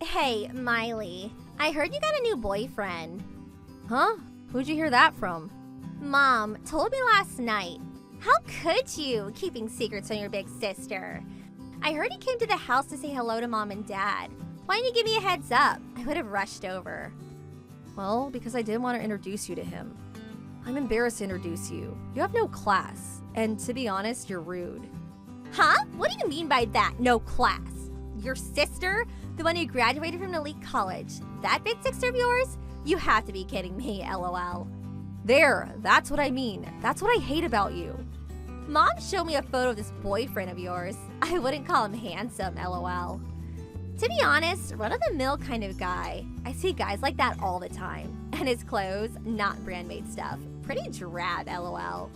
Hey, Miley. I heard you got a new boyfriend. Huh? Who'd you hear that from? Mom told me last night. How could you, keeping secrets from your big sister? I heard he came to the house to say hello to Mom and Dad. Why didn't you give me a heads up? I would have rushed over. Well, because I didn't want to introduce you to him. I'm embarrassed to introduce you. You have no class. And to be honest, you're rude. Huh? What do you mean by that, no class? Your sister? The one who graduated from an elite college? That big sister of yours? You have to be kidding me, LOL. There, that's what I mean. That's what I hate about you. Mom showed me a photo of this boyfriend of yours. I wouldn't call him handsome, LOL. To be honest, run-of-the-mill kind of guy. I see guys like that all the time. And his clothes, not brand-made stuff. Pretty drab, LOL.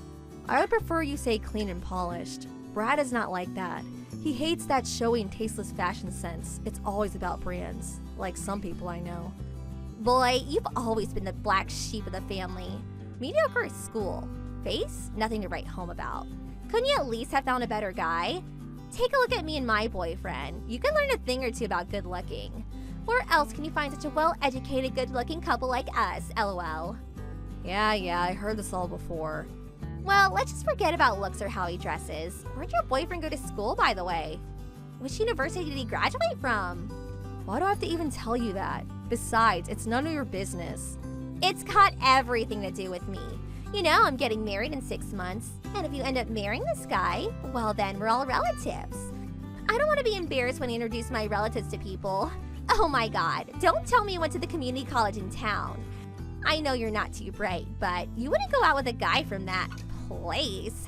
I would prefer you say clean and polished. Brad is not like that. He hates that showy and tasteless fashion sense. It's always about brands, like some people I know. Boy, you've always been the black sheep of the family. Mediocre at school. Face? Nothing to write home about. Couldn't you at least have found a better guy? Take a look at me and my boyfriend. You can learn a thing or two about good looking. Where else can you find such a well-educated, good-looking couple like us, LOL? Yeah, I heard this all before. Well, let's just forget about looks or how he dresses. Where'd your boyfriend go to school, by the way? Which university did he graduate from? Why do I have to even tell you that? Besides, it's none of your business. It's got everything to do with me. You know, I'm getting married in 6 months. And if you end up marrying this guy, well then we're all relatives. I don't want to be embarrassed when I introduce my relatives to people. Oh my god, don't tell me you went to the community college in town. I know you're not too bright, but you wouldn't go out with a guy from that place.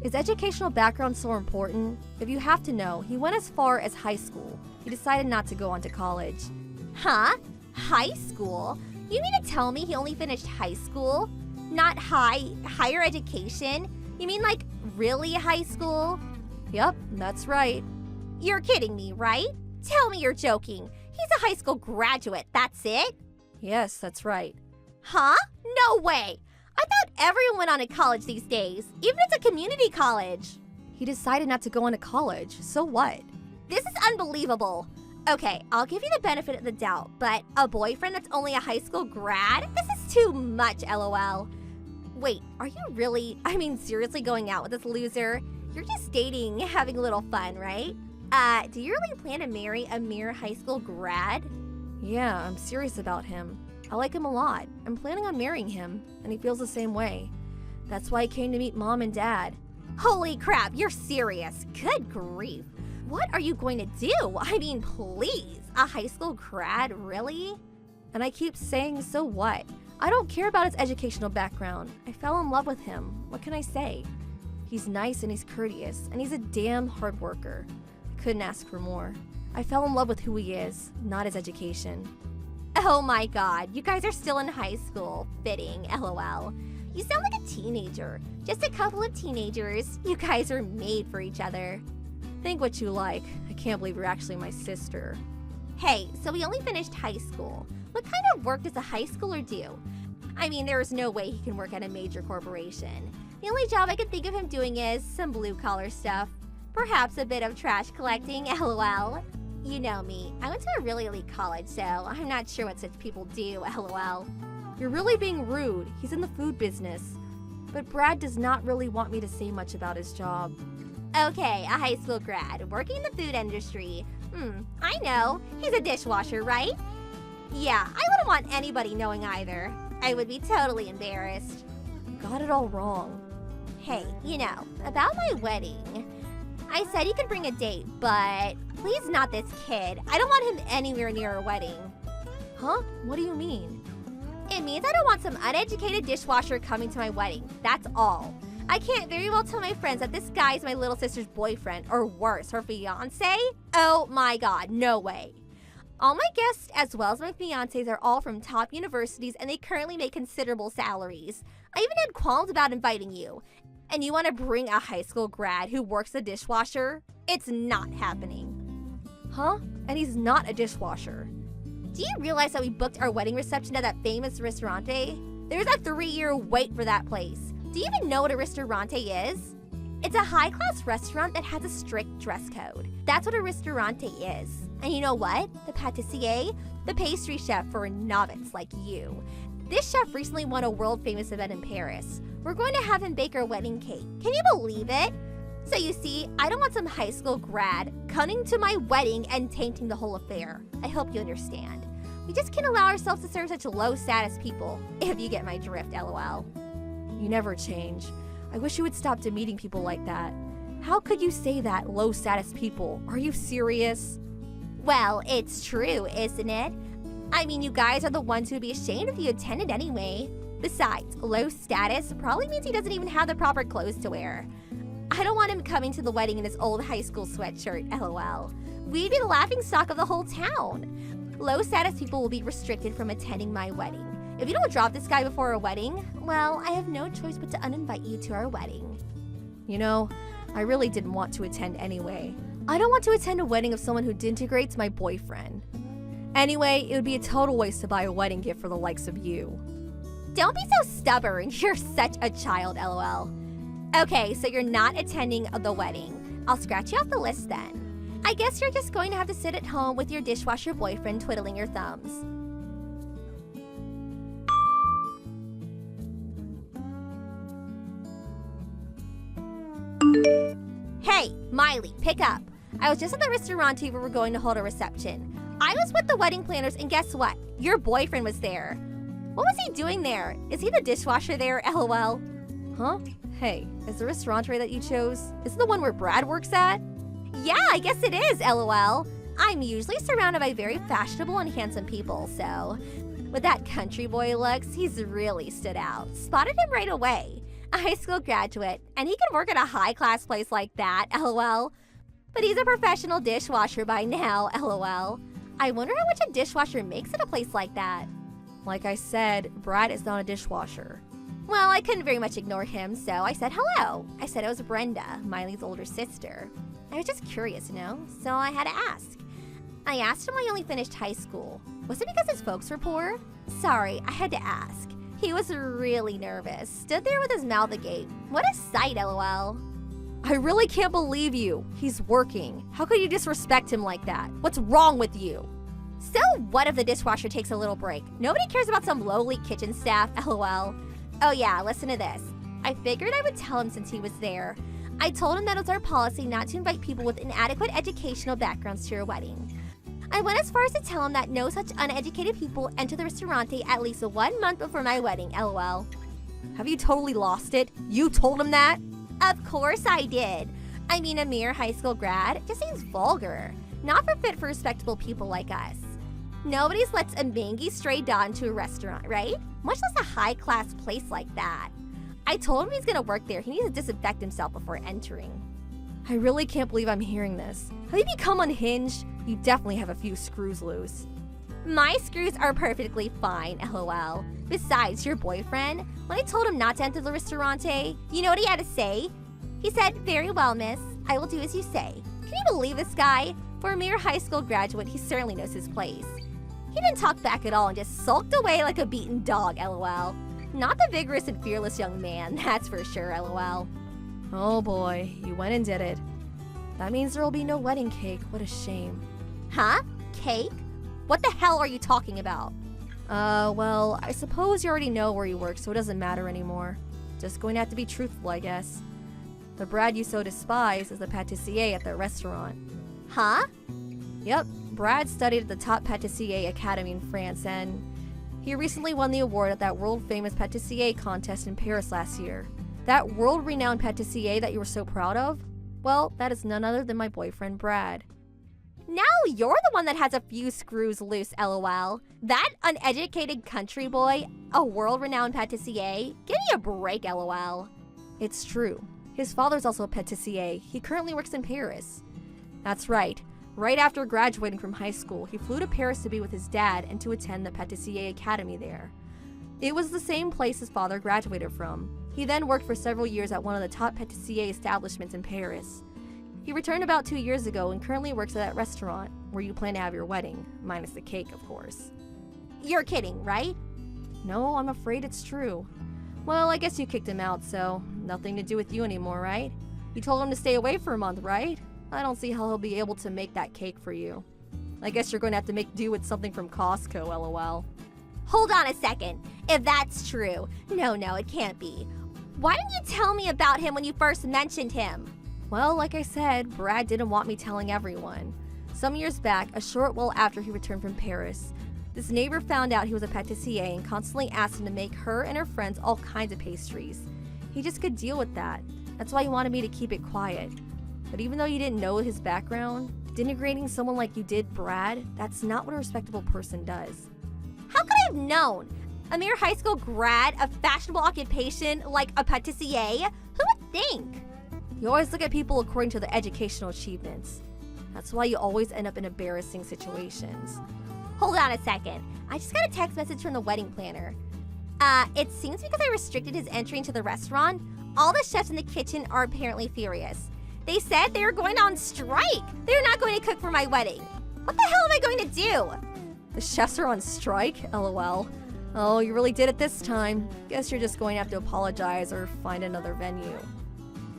Is educational background so important? If you have to know, he went as far as high school. He decided not to go on to college. Huh? High school? You mean to tell me he only finished high school? Not higher education? You mean like really high school? Yep, that's right. You're kidding me, right? Tell me you're joking. He's a high school graduate, that's it? Yes, that's right. Huh? No way! I thought everyone went on to college these days, even if it's a community college. He decided not to go on to college, so what? This is unbelievable. Okay, I'll give you the benefit of the doubt, but a boyfriend that's only a high school grad? This is too much, LOL. Wait, are you seriously going out with this loser? You're just dating, having a little fun, right? Do you really plan to marry a mere high school grad? Yeah, I'm serious about him. I like him a lot. I'm planning on marrying him, and he feels the same way. That's why I came to meet Mom and Dad. Holy crap, you're serious. Good grief. What are you going to do? I mean, please. A high school grad, really? And I keep saying, so what? I don't care about his educational background. I fell in love with him. What can I say? He's nice and he's courteous, and he's a damn hard worker. I couldn't ask for more. I fell in love with who he is, not his education. Oh my god, you guys are still in high school. Fitting, LOL. You sound like a teenager. Just a couple of teenagers. You guys are made for each other. Think what you like. I can't believe you're actually my sister. Hey, so we only finished high school. What kind of work does a high schooler do? I mean, there is no way he can work at a major corporation. The only job I can think of him doing is some blue-collar stuff. Perhaps a bit of trash collecting, LOL. You know me. I went to a really elite college, so I'm not sure what such people do, LOL. You're really being rude. He's in the food business. But Brad does not really want me to say much about his job. Okay, a high school grad, working in the food industry. I know. He's a dishwasher, right? Yeah, I wouldn't want anybody knowing either. I would be totally embarrassed. Got it all wrong. Hey, you know, about my wedding. I said you could bring a date, but please not this kid. I don't want him anywhere near our wedding. Huh? What do you mean? It means I don't want some uneducated dishwasher coming to my wedding. That's all. I can't very well tell my friends that this guy is my little sister's boyfriend, or worse, her fiancé. Oh my god, no way. All my guests, as well as my fiancés, are all from top universities and they currently make considerable salaries. I even had qualms about inviting you. And you want to bring a high school grad who works a dishwasher? It's not happening. Huh? And he's not a dishwasher. Do you realize that we booked our wedding reception at that famous ristorante? There's a 3-year wait for that place. Do you even know what a ristorante is? It's a high-class restaurant that has a strict dress code. That's what a ristorante is. And you know what? The pâtissier, the pastry chef for a novice like you. This chef recently won a world-famous event in Paris. We're going to have him bake our wedding cake. Can you believe it? So you see, I don't want some high school grad coming to my wedding and tainting the whole affair. I hope you understand. We just can't allow ourselves to serve such low-status people, if you get my drift, lol. You never change. I wish you would stop demeaning people like that. How could you say that, low-status people? Are you serious? Well, it's true, isn't it? I mean, you guys are the ones who would be ashamed if you attended anyway. Besides, low status probably means he doesn't even have the proper clothes to wear. I don't want him coming to the wedding in his old high school sweatshirt, lol. We'd be the laughingstock of the whole town. Low status people will be restricted from attending my wedding. If you don't drop this guy before our wedding, well, I have no choice but to uninvite you to our wedding. You know, I really didn't want to attend anyway. I don't want to attend a wedding of someone who disintegrates my boyfriend. Anyway, it would be a total waste to buy a wedding gift for the likes of you. Don't be so stubborn. You're such a child, lol. Okay, so you're not attending the wedding. I'll scratch you off the list then. I guess you're just going to have to sit at home with your dishwasher boyfriend twiddling your thumbs. Hey, Miley, pick up. I was just at the restaurante where we're going to hold a reception. I was with the wedding planners, and guess what? Your boyfriend was there. What was he doing there? Is he the dishwasher there, lol? Huh? Hey, is the restaurante that you chose, is it the one where Brad works at? Yeah, I guess it is, lol. I'm usually surrounded by very fashionable and handsome people, so with that country boy looks, he's really stood out. Spotted him right away. A high school graduate, and he can work at a high-class place like that, lol. But he's a professional dishwasher by now, lol. I wonder how much a dishwasher makes at a place like that. Like I said, Brad is not a dishwasher. Well, I couldn't very much ignore him, so I said hello. I said it was Brenda, Miley's older sister. I was just curious, so I had to ask. I asked him why he only finished high school. Was it because his folks were poor? Sorry, I had to ask. He was really nervous, stood there with his mouth agape. What a sight, lol. I really can't believe you. He's working. How could you disrespect him like that? What's wrong with you? So what if the dishwasher takes a little break? Nobody cares about some lowly kitchen staff, lol. Oh yeah, listen to this. I figured I would tell him since he was there. I told him that it was our policy not to invite people with inadequate educational backgrounds to your wedding. I went as far as to tell him that no such uneducated people enter the restaurante at least 1 month before my wedding, lol. Have you totally lost it? You told him that? Of course I did. I mean, a mere high school grad just seems vulgar. Not fit for respectable people like us. Nobody lets a mangy stray dog into a restaurant, right? Much less a high-class place like that. I told him he's gonna work there. He needs to disinfect himself before entering. I really can't believe I'm hearing this. Have you become unhinged? You definitely have a few screws loose. My screws are perfectly fine, lol. Besides, your boyfriend, when I told him not to enter the restaurante, you know what he had to say? He said, "Very well, miss. I will do as you say." Can you believe this guy? For a mere high school graduate, he certainly knows his place. He didn't talk back at all and just sulked away like a beaten dog, lol. Not the vigorous and fearless young man, that's for sure, lol. Oh boy, you went and did it. That means there will be no wedding cake. What a shame. Huh? Cake? What the hell are you talking about? Well, I suppose you already know where you work, so it doesn't matter anymore. Just going to have to be truthful, I guess. The Brad you so despise is the pâtissier at the restaurant. Huh? Yep, Brad studied at the top pâtissier academy in France, and he recently won the award at that world-famous pâtissier contest in Paris last year. That world-renowned pâtissier that you were so proud of? Well, that is none other than my boyfriend, Brad. Now you're the one that has a few screws loose, lol. That uneducated country boy, a world-renowned pâtissier? Give me a break, lol. It's true. His father's also a pâtissier. He currently works in Paris. That's right. Right after graduating from high school, he flew to Paris to be with his dad and to attend the pâtissier academy there. It was the same place his father graduated from. He then worked for several years at one of the top pâtissier establishments in Paris. He returned about 2 years ago and currently works at that restaurant where you plan to have your wedding, minus the cake, of course. You're kidding, right? No, I'm afraid it's true. Well, I guess you kicked him out, so nothing to do with you anymore, right? You told him to stay away for a month, right? I don't see how he'll be able to make that cake for you. I guess you're going to have to make do with something from Costco, lol. Hold on a second. If that's true, no, it can't be. Why didn't you tell me about him when you first mentioned him? Well, like I said, Brad didn't want me telling everyone. Some years back, a short while after he returned from Paris, this neighbor found out he was a pâtissier and constantly asked him to make her and her friends all kinds of pastries. He just could deal with that. That's why he wanted me to keep it quiet. But even though you didn't know his background, denigrating someone like you did Brad, that's not what a respectable person does. How could I have known? A mere high school grad, a fashionable occupation like a pâtissier? Who would think? You always look at people according to their educational achievements. That's why you always end up in embarrassing situations. Hold on a second. I just got a text message from the wedding planner. It seems because I restricted his entry into the restaurant, all the chefs in the kitchen are apparently furious. They said they were going on strike. They're not going to cook for my wedding. What the hell am I going to do? The chefs are on strike? LOL. Oh, you really did it this time. Guess you're just going to have to apologize or find another venue.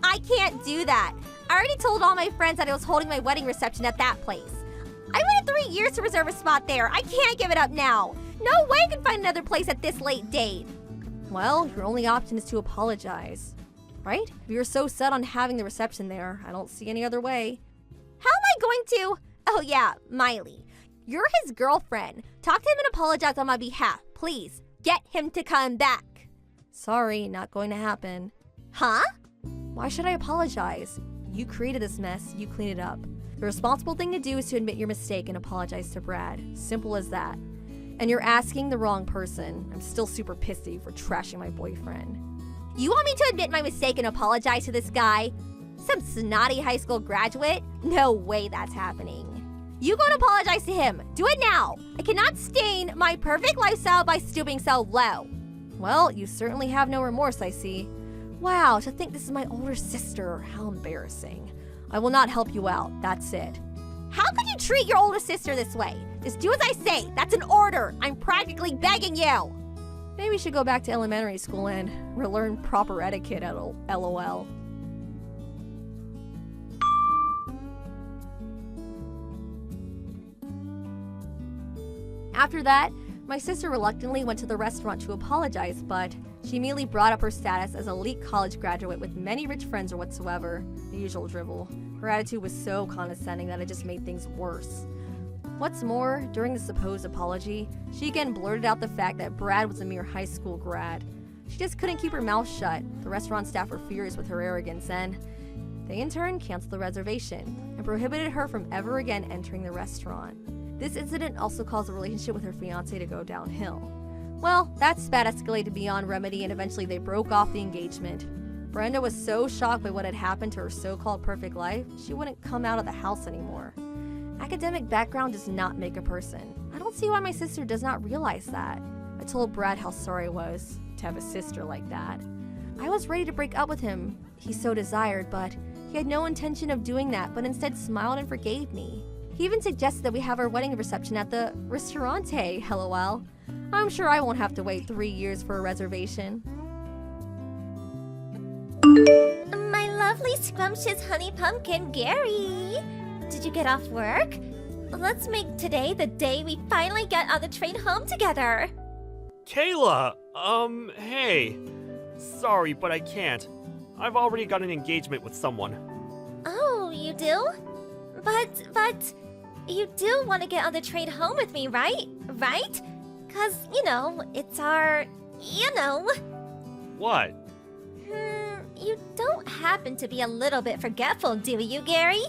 I can't do that. I already told all my friends that I was holding my wedding reception at that place. I waited 3 years to reserve a spot there. I can't give it up now. No way I can find another place at this late date. Well, your only option is to apologize. Right? If you're so set on having the reception there, I don't see any other way. How am I going to? Oh yeah, Miley. You're his girlfriend. Talk to him and apologize on my behalf. Please, get him to come back. Sorry, not going to happen. Huh? Why should I apologize? You created this mess, you clean it up. The responsible thing to do is to admit your mistake and apologize to Brad. Simple as that. And you're asking the wrong person. I'm still super pissed at you for trashing my boyfriend. You want me to admit my mistake and apologize to this guy? Some snotty high school graduate? No way that's happening. You go and apologize to him. Do it now. I cannot stain my perfect lifestyle by stooping so low. Well, you certainly have no remorse, I see. Wow, to think this is my older sister. How embarrassing. I will not help you out. That's it. How could you treat your older sister this way? Just do as I say. That's an order. I'm practically begging you. Maybe you should go back to elementary school and relearn proper etiquette at LOL. After that, my sister reluctantly went to the restaurant to apologize, but she immediately brought up her status as an elite college graduate with many rich friends or whatsoever. The usual drivel. Her attitude was so condescending that it just made things worse. What's more, during the supposed apology, she again blurted out the fact that Brad was a mere high school grad. She just couldn't keep her mouth shut. The restaurant staff were furious with her arrogance and they in turn canceled the reservation and prohibited her from ever again entering the restaurant. This incident also caused the relationship with her fiancé to go downhill. Well, that spat escalated beyond remedy and eventually they broke off the engagement. Brenda was so shocked by what had happened to her so-called perfect life, she wouldn't come out of the house anymore. Academic background does not make a person. I don't see why my sister does not realize that. I told Brad how sorry I was to have a sister like that. I was ready to break up with him, he so desired, but he had no intention of doing that, but instead smiled and forgave me. He even suggested that we have our wedding reception at the restaurante, lol. I'm sure I won't have to wait 3 years for a reservation. My lovely scrumptious honey pumpkin, Gary. Did you get off work? Let's make today the day we finally get on the train home together. Kayla! Hey. Sorry, but I can't. I've already got an engagement with someone. Oh, you do? But, you do want to get on the train home with me, right? Right? 'Cause, it's our, What? You don't happen to be a little bit forgetful, do you, Gary?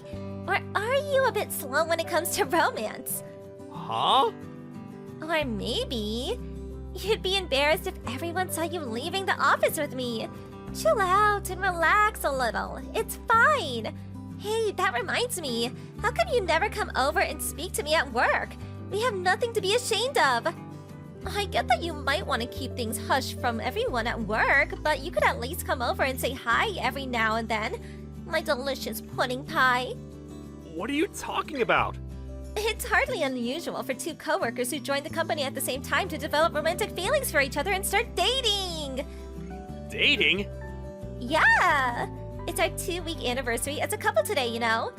Or are you a bit slow when it comes to romance? Huh? Or maybe you'd be embarrassed if everyone saw you leaving the office with me. Chill out and relax a little. It's fine. Hey, that reminds me. How come you never come over and speak to me at work? We have nothing to be ashamed of. I get that you might want to keep things hush from everyone at work, but you could at least come over and say hi every now and then. My delicious pudding pie. What are you talking about? It's hardly unusual for two coworkers who join the company at the same time to develop romantic feelings for each other and start dating. Dating? Yeah. It's our 2-week anniversary as a couple today, you know?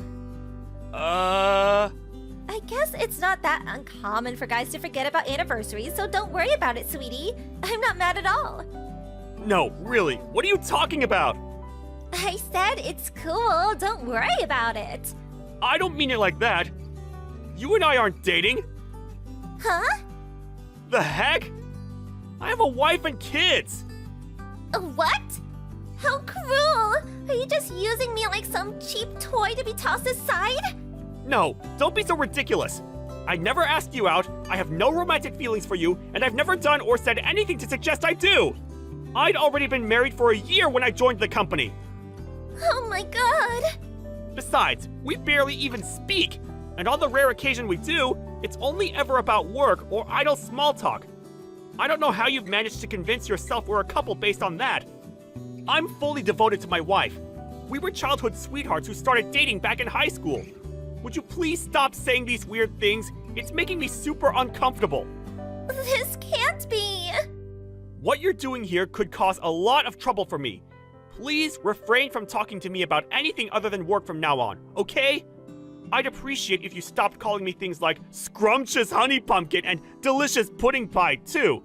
I guess it's not that uncommon for guys to forget about anniversaries, so don't worry about it, sweetie. I'm not mad at all. No, really, what are you talking about? I said it's cool, don't worry about it. I don't mean it like that. You and I aren't dating. Huh? The heck? I have a wife and kids. What? How cruel! Are you just using me like some cheap toy to be tossed aside? No, don't be so ridiculous. I never asked you out, I have no romantic feelings for you, and I've never done or said anything to suggest I do. I'd already been married for a year when I joined the company. Oh my god! Besides, we barely even speak, and on the rare occasion we do, it's only ever about work or idle small talk. I don't know how you've managed to convince yourself we're a couple based on that. I'm fully devoted to my wife. We were childhood sweethearts who started dating back in high school. Would you please stop saying these weird things? It's making me super uncomfortable. This can't be! What you're doing here could cause a lot of trouble for me. Please refrain from talking to me about anything other than work from now on, okay? I'd appreciate if you stopped calling me things like scrumptious honey pumpkin and delicious pudding pie, too.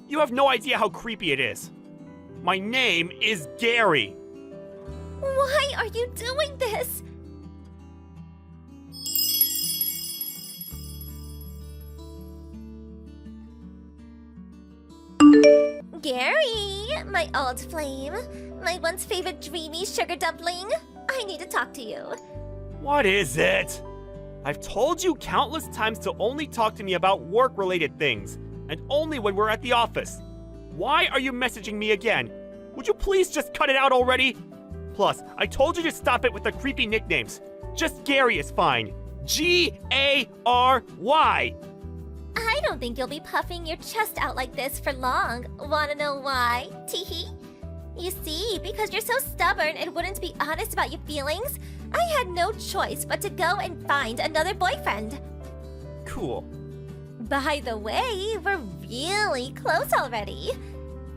You have no idea how creepy it is. My name is Gary. Why are you doing this? Gary, my old flame, my once favorite dreamy sugar dumpling, I need to talk to you. What is it? I've told you countless times to only talk to me about work-related things, and only when we're at the office. Why are you messaging me again? Would you please just cut it out already? Plus, I told you to stop it with the creepy nicknames. Just Gary is fine. Gary. I don't think you'll be puffing your chest out like this for long. Wanna know why? Teehee. You see, because you're so stubborn and wouldn't be honest about your feelings, I had no choice but to go and find another boyfriend. Cool. By the way, we're really close already.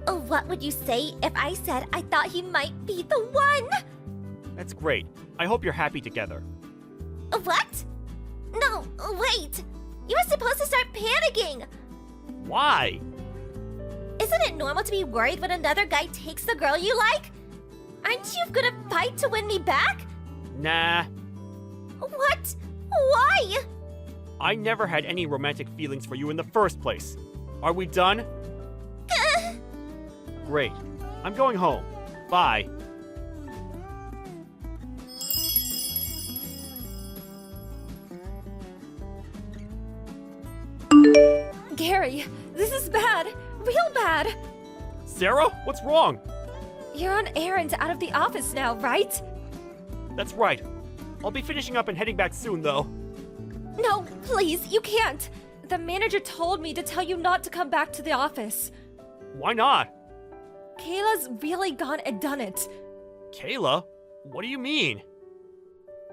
What would you say if I said I thought he might be the one? That's great. I hope you're happy together. What? No, wait! You were supposed to start panicking! Why? Isn't it normal to be worried when another guy takes the girl you like? Aren't you gonna fight to win me back? Nah. What? Why? I never had any romantic feelings for you in the first place. Are we done? Great. I'm going home. Bye. Gary, this is bad. Real bad. Sarah, what's wrong? You're on errands out of the office now, right? That's right. I'll be finishing up and heading back soon, though. No, please, you can't. The manager told me to tell you not to come back to the office. Why not? Kayla's really gone and done it. Kayla? What do you mean?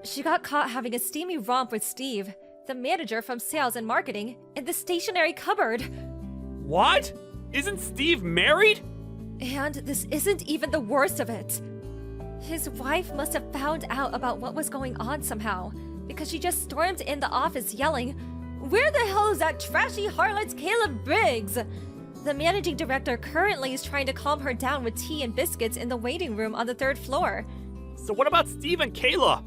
She got caught having a steamy romp with Steve, the manager from sales and marketing, in the stationery cupboard. What? Isn't Steve married? And this isn't even the worst of it. His wife must have found out about what was going on somehow, because she just stormed in the office yelling, "Where the hell is that trashy harlot Kayla Briggs?" The managing director currently is trying to calm her down with tea and biscuits in the waiting room on the 3rd floor. So what about Steve and Kayla?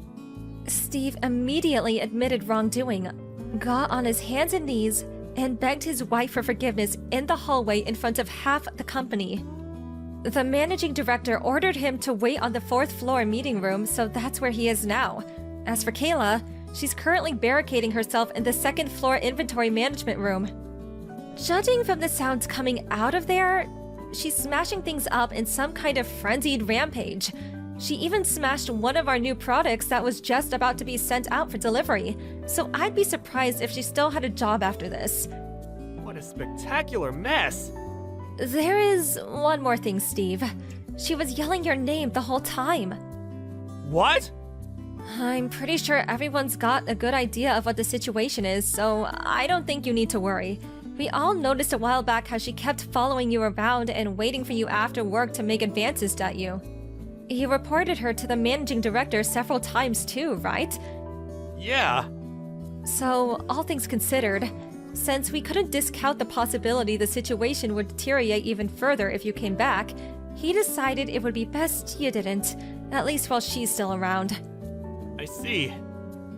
Steve immediately admitted wrongdoing, got on his hands and knees, and begged his wife for forgiveness in the hallway in front of half the company. The managing director ordered him to wait on the 4th floor meeting room, so that's where he is now. As for Kayla, she's currently barricading herself in the 2nd floor inventory management room. Judging from the sounds coming out of there, she's smashing things up in some kind of frenzied rampage. She even smashed one of our new products that was just about to be sent out for delivery, so I'd be surprised if she still had a job after this. What a spectacular mess! There is one more thing, Steve. She was yelling your name the whole time. What? I'm pretty sure everyone's got a good idea of what the situation is, so I don't think you need to worry. We all noticed a while back how she kept following you around and waiting for you after work to make advances at you. You reported her to the managing director several times too, right? Yeah. So, all things considered, since we couldn't discount the possibility the situation would deteriorate even further if you came back, he decided it would be best you didn't, at least while she's still around. I see.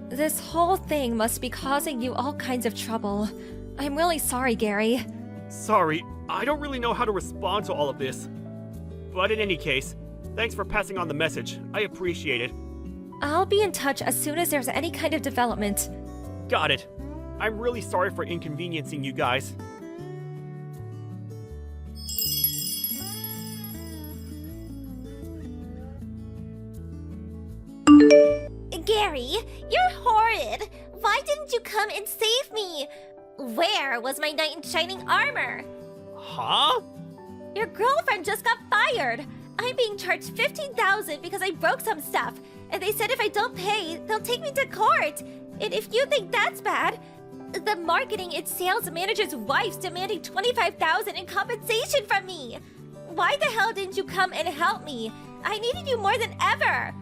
This whole thing must be causing you all kinds of trouble. I'm really sorry, Gary. Sorry, I don't really know how to respond to all of this. But in any case, thanks for passing on the message. I appreciate it. I'll be in touch as soon as there's any kind of development. Got it. I'm really sorry for inconveniencing you guys. Gary, you're horrid. Why didn't you come and save me? Where was my knight in shining armor? Huh? Your girlfriend just got fired. I'm being charged $15,000 because I broke some stuff. And they said if I don't pay, they'll take me to court. And if you think that's bad, the marketing and sales manager's wife's demanding $25,000 in compensation from me. Why the hell didn't you come and help me? I needed you more than ever.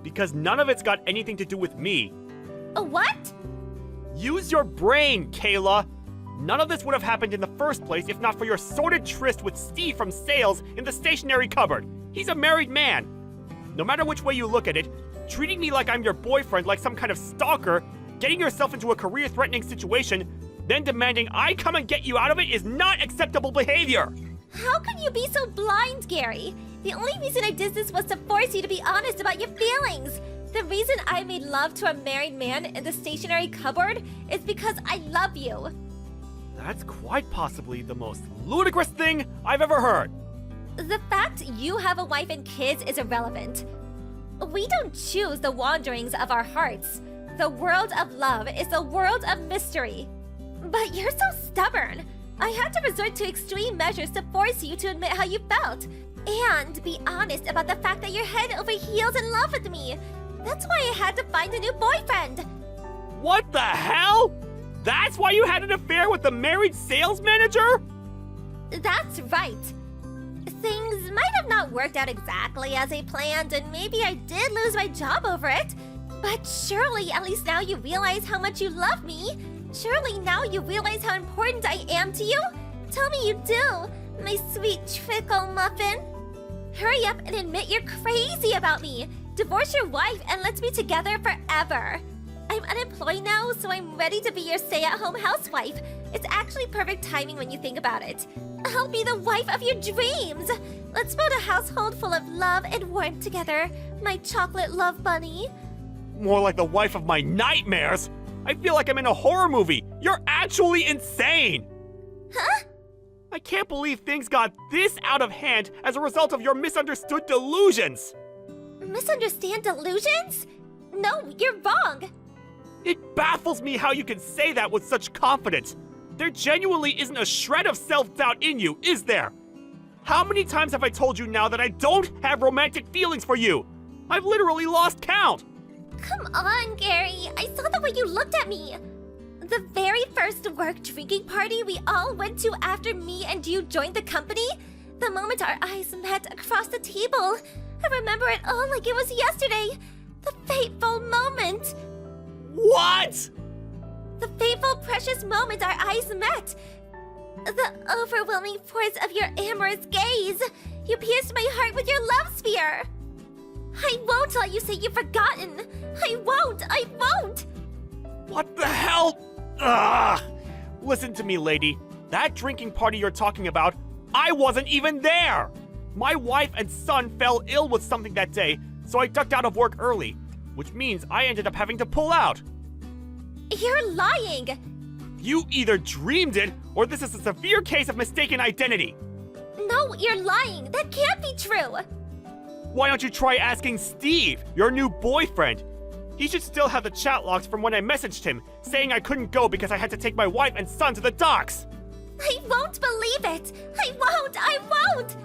Because none of it's got anything to do with me. What? Use your brain, Kayla! None of this would have happened in the first place if not for your sordid tryst with Steve from sales in the stationery cupboard. He's a married man. No matter which way you look at it, treating me like I'm your boyfriend like some kind of stalker, getting yourself into a career-threatening situation, then demanding I come and get you out of it is not acceptable behavior! How can you be so blind, Gary? The only reason I did this was to force you to be honest about your feelings. The reason I made love to a married man in the stationery cupboard is because I love you. That's quite possibly the most ludicrous thing I've ever heard. The fact you have a wife and kids is irrelevant. We don't choose the wanderings of our hearts. The world of love is a world of mystery. But you're so stubborn. I had to resort to extreme measures to force you to admit how you felt. And be honest about the fact that you're head over heels in love with me. That's why I had to find a new boyfriend. What the hell? That's why you had an affair with the married sales manager? That's right. Things might have not worked out exactly as I planned, and maybe I did lose my job over it. But surely at least now you realize how much you love me. Surely now you realize how important I am to you. Tell me you do, my sweet trickle muffin. Hurry up and admit you're crazy about me. Divorce your wife and let's be together forever. I'm unemployed now, so I'm ready to be your stay-at-home housewife. It's actually perfect timing when you think about it. I'll be the wife of your dreams. Let's build a household full of love and warmth together, my chocolate love bunny. More like the wife of my nightmares. I feel like I'm in a horror movie. You're actually insane. Huh? I can't believe things got this out of hand as a result of your misunderstood delusions. Misunderstand delusions? No, you're wrong. It baffles me how you can say that with such confidence. There genuinely isn't a shred of self-doubt in you, is there? How many times have I told you now that I don't have romantic feelings for you? I've literally lost count. Come on, Gary. I saw the way you looked at me. The very first work drinking party we all went to after me and you joined the company, the moment our eyes met across the table. I remember it all like it was yesterday. The fateful moment. What? The fateful, precious moment our eyes met. The overwhelming force of your amorous gaze. You pierced my heart with your love spear. I won't let you say you've forgotten. I won't. What the hell? Ugh! Listen to me, lady. That drinking party you're talking about, I wasn't even there! My wife and son fell ill with something that day, so I ducked out of work early, which means I ended up having to pull out. You're lying! You either dreamed it, or this is a severe case of mistaken identity. No, you're lying! That can't be true! Why don't you try asking Steve, your new boyfriend? He should still have the chat logs from when I messaged him, saying I couldn't go because I had to take my wife and son to the docks. I won't believe it! I won't!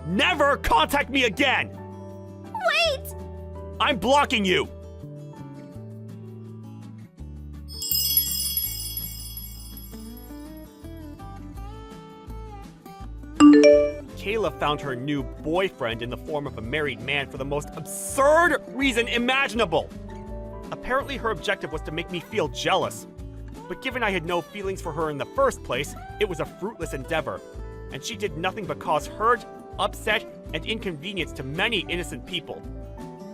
Never contact me again! Wait! I'm blocking you! Kayla found her new boyfriend in the form of a married man for the most absurd reason imaginable. Apparently her objective was to make me feel jealous. But given I had no feelings for her in the first place, it was a fruitless endeavor. And she did nothing but cause hurt, upset, and inconvenience to many innocent people.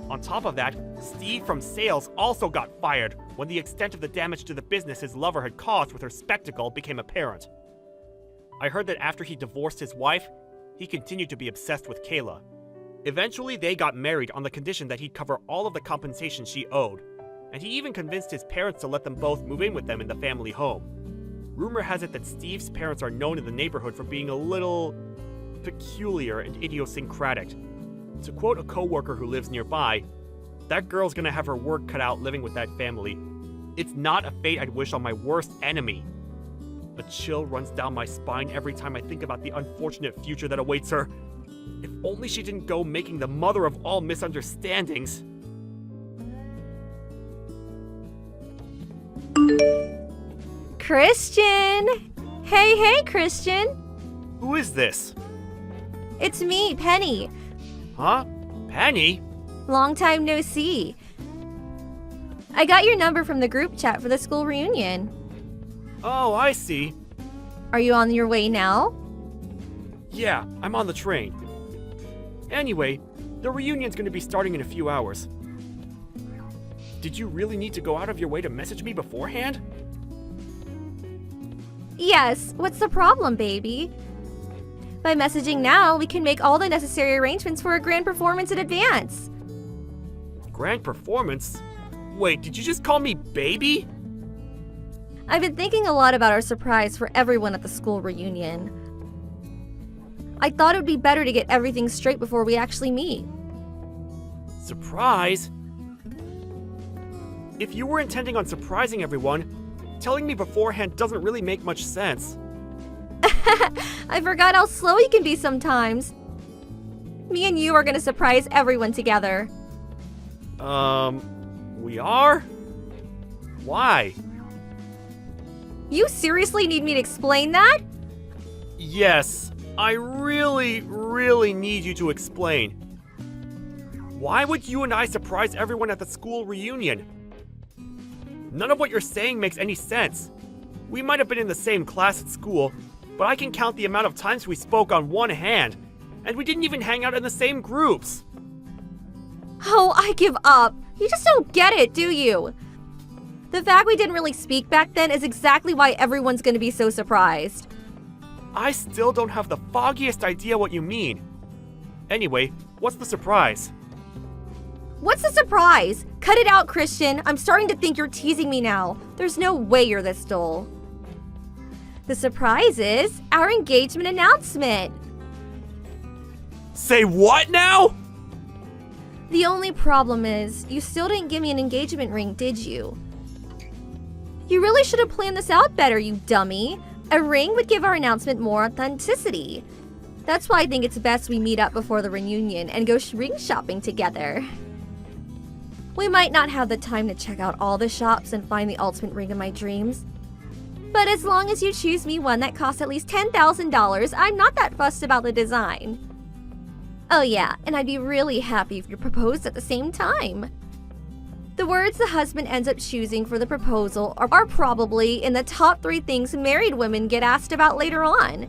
On top of that, Steve from sales also got fired when the extent of the damage to the business his lover had caused with her spectacle became apparent. I heard that after he divorced his wife, he continued to be obsessed with Kayla. Eventually, they got married on the condition that he'd cover all of the compensation she owed, and he even convinced his parents to let them both move in with them in the family home. Rumor has it that Steve's parents are known in the neighborhood for being a little peculiar and idiosyncratic. To quote a coworker who lives nearby, "That girl's gonna have her work cut out living with that family. It's not a fate I'd wish on my worst enemy." A chill runs down my spine every time I think about the unfortunate future that awaits her. If only she didn't go making the mother of all misunderstandings. Christian! Hey, Christian! Who is this? It's me, Penny. Huh? Penny? Long time no see. I got your number from the group chat for the school reunion. Oh, I see. Are you on your way now? Yeah, I'm on the train. Anyway, the reunion's gonna be starting in a few hours. Did you really need to go out of your way to message me beforehand? Yes, what's the problem, baby? By messaging now, we can make all the necessary arrangements for a grand performance in advance. Grand performance? Wait, did you just call me baby? I've been thinking a lot about our surprise for everyone at the school reunion. I thought it would be better to get everything straight before we actually meet. Surprise? If you were intending on surprising everyone, telling me beforehand doesn't really make much sense. I forgot how slow you can be sometimes. Me and you are gonna surprise everyone together. We are? Why? You seriously need me to explain that? Yes, I really need you to explain. Why would you and I surprise everyone at the school reunion? None of what you're saying makes any sense. We might have been in the same class at school, but I can count the amount of times we spoke on one hand, and we didn't even hang out in the same groups. Oh, I give up. You just don't get it, do you? The fact we didn't really speak back then is exactly why everyone's gonna be so surprised. I still don't have the foggiest idea what you mean. Anyway, what's the surprise? What's the surprise? Cut it out, Christian. I'm starting to think you're teasing me now. There's no way you're this dull. The surprise is our engagement announcement. Say what now? The only problem is, you still didn't give me an engagement ring, did you? You really should have planned this out better, you dummy. A ring would give our announcement more authenticity. That's why I think it's best we meet up before the reunion and go ring shopping together. We might not have the time to check out all the shops and find the ultimate ring of my dreams. But as long as you choose me one that costs at least $10,000, I'm not that fussed about the design. Oh yeah, and I'd be really happy if you proposed at the same time. The words the husband ends up choosing for the proposal are probably in the top 3 things married women get asked about later on.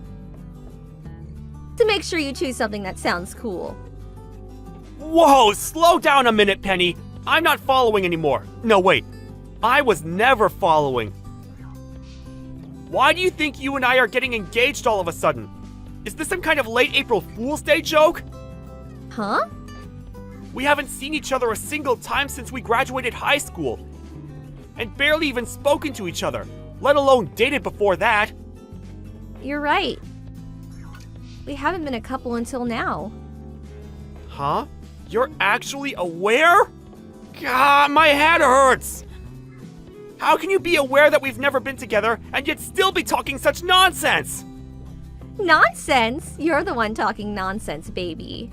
To make sure you choose something that sounds cool. Whoa, slow down a minute, Penny. I'm not following anymore. No, wait. I was never following. Why do you think you and I are getting engaged all of a sudden? Is this some kind of late April Fool's Day joke? Huh? We haven't seen each other a single time since we graduated high school. And barely even spoken to each other, let alone dated before that. You're right. We haven't been a couple until now. Huh? You're actually aware? God, my head hurts! How can you be aware that we've never been together and yet still be talking such nonsense? Nonsense? You're the one talking nonsense, baby.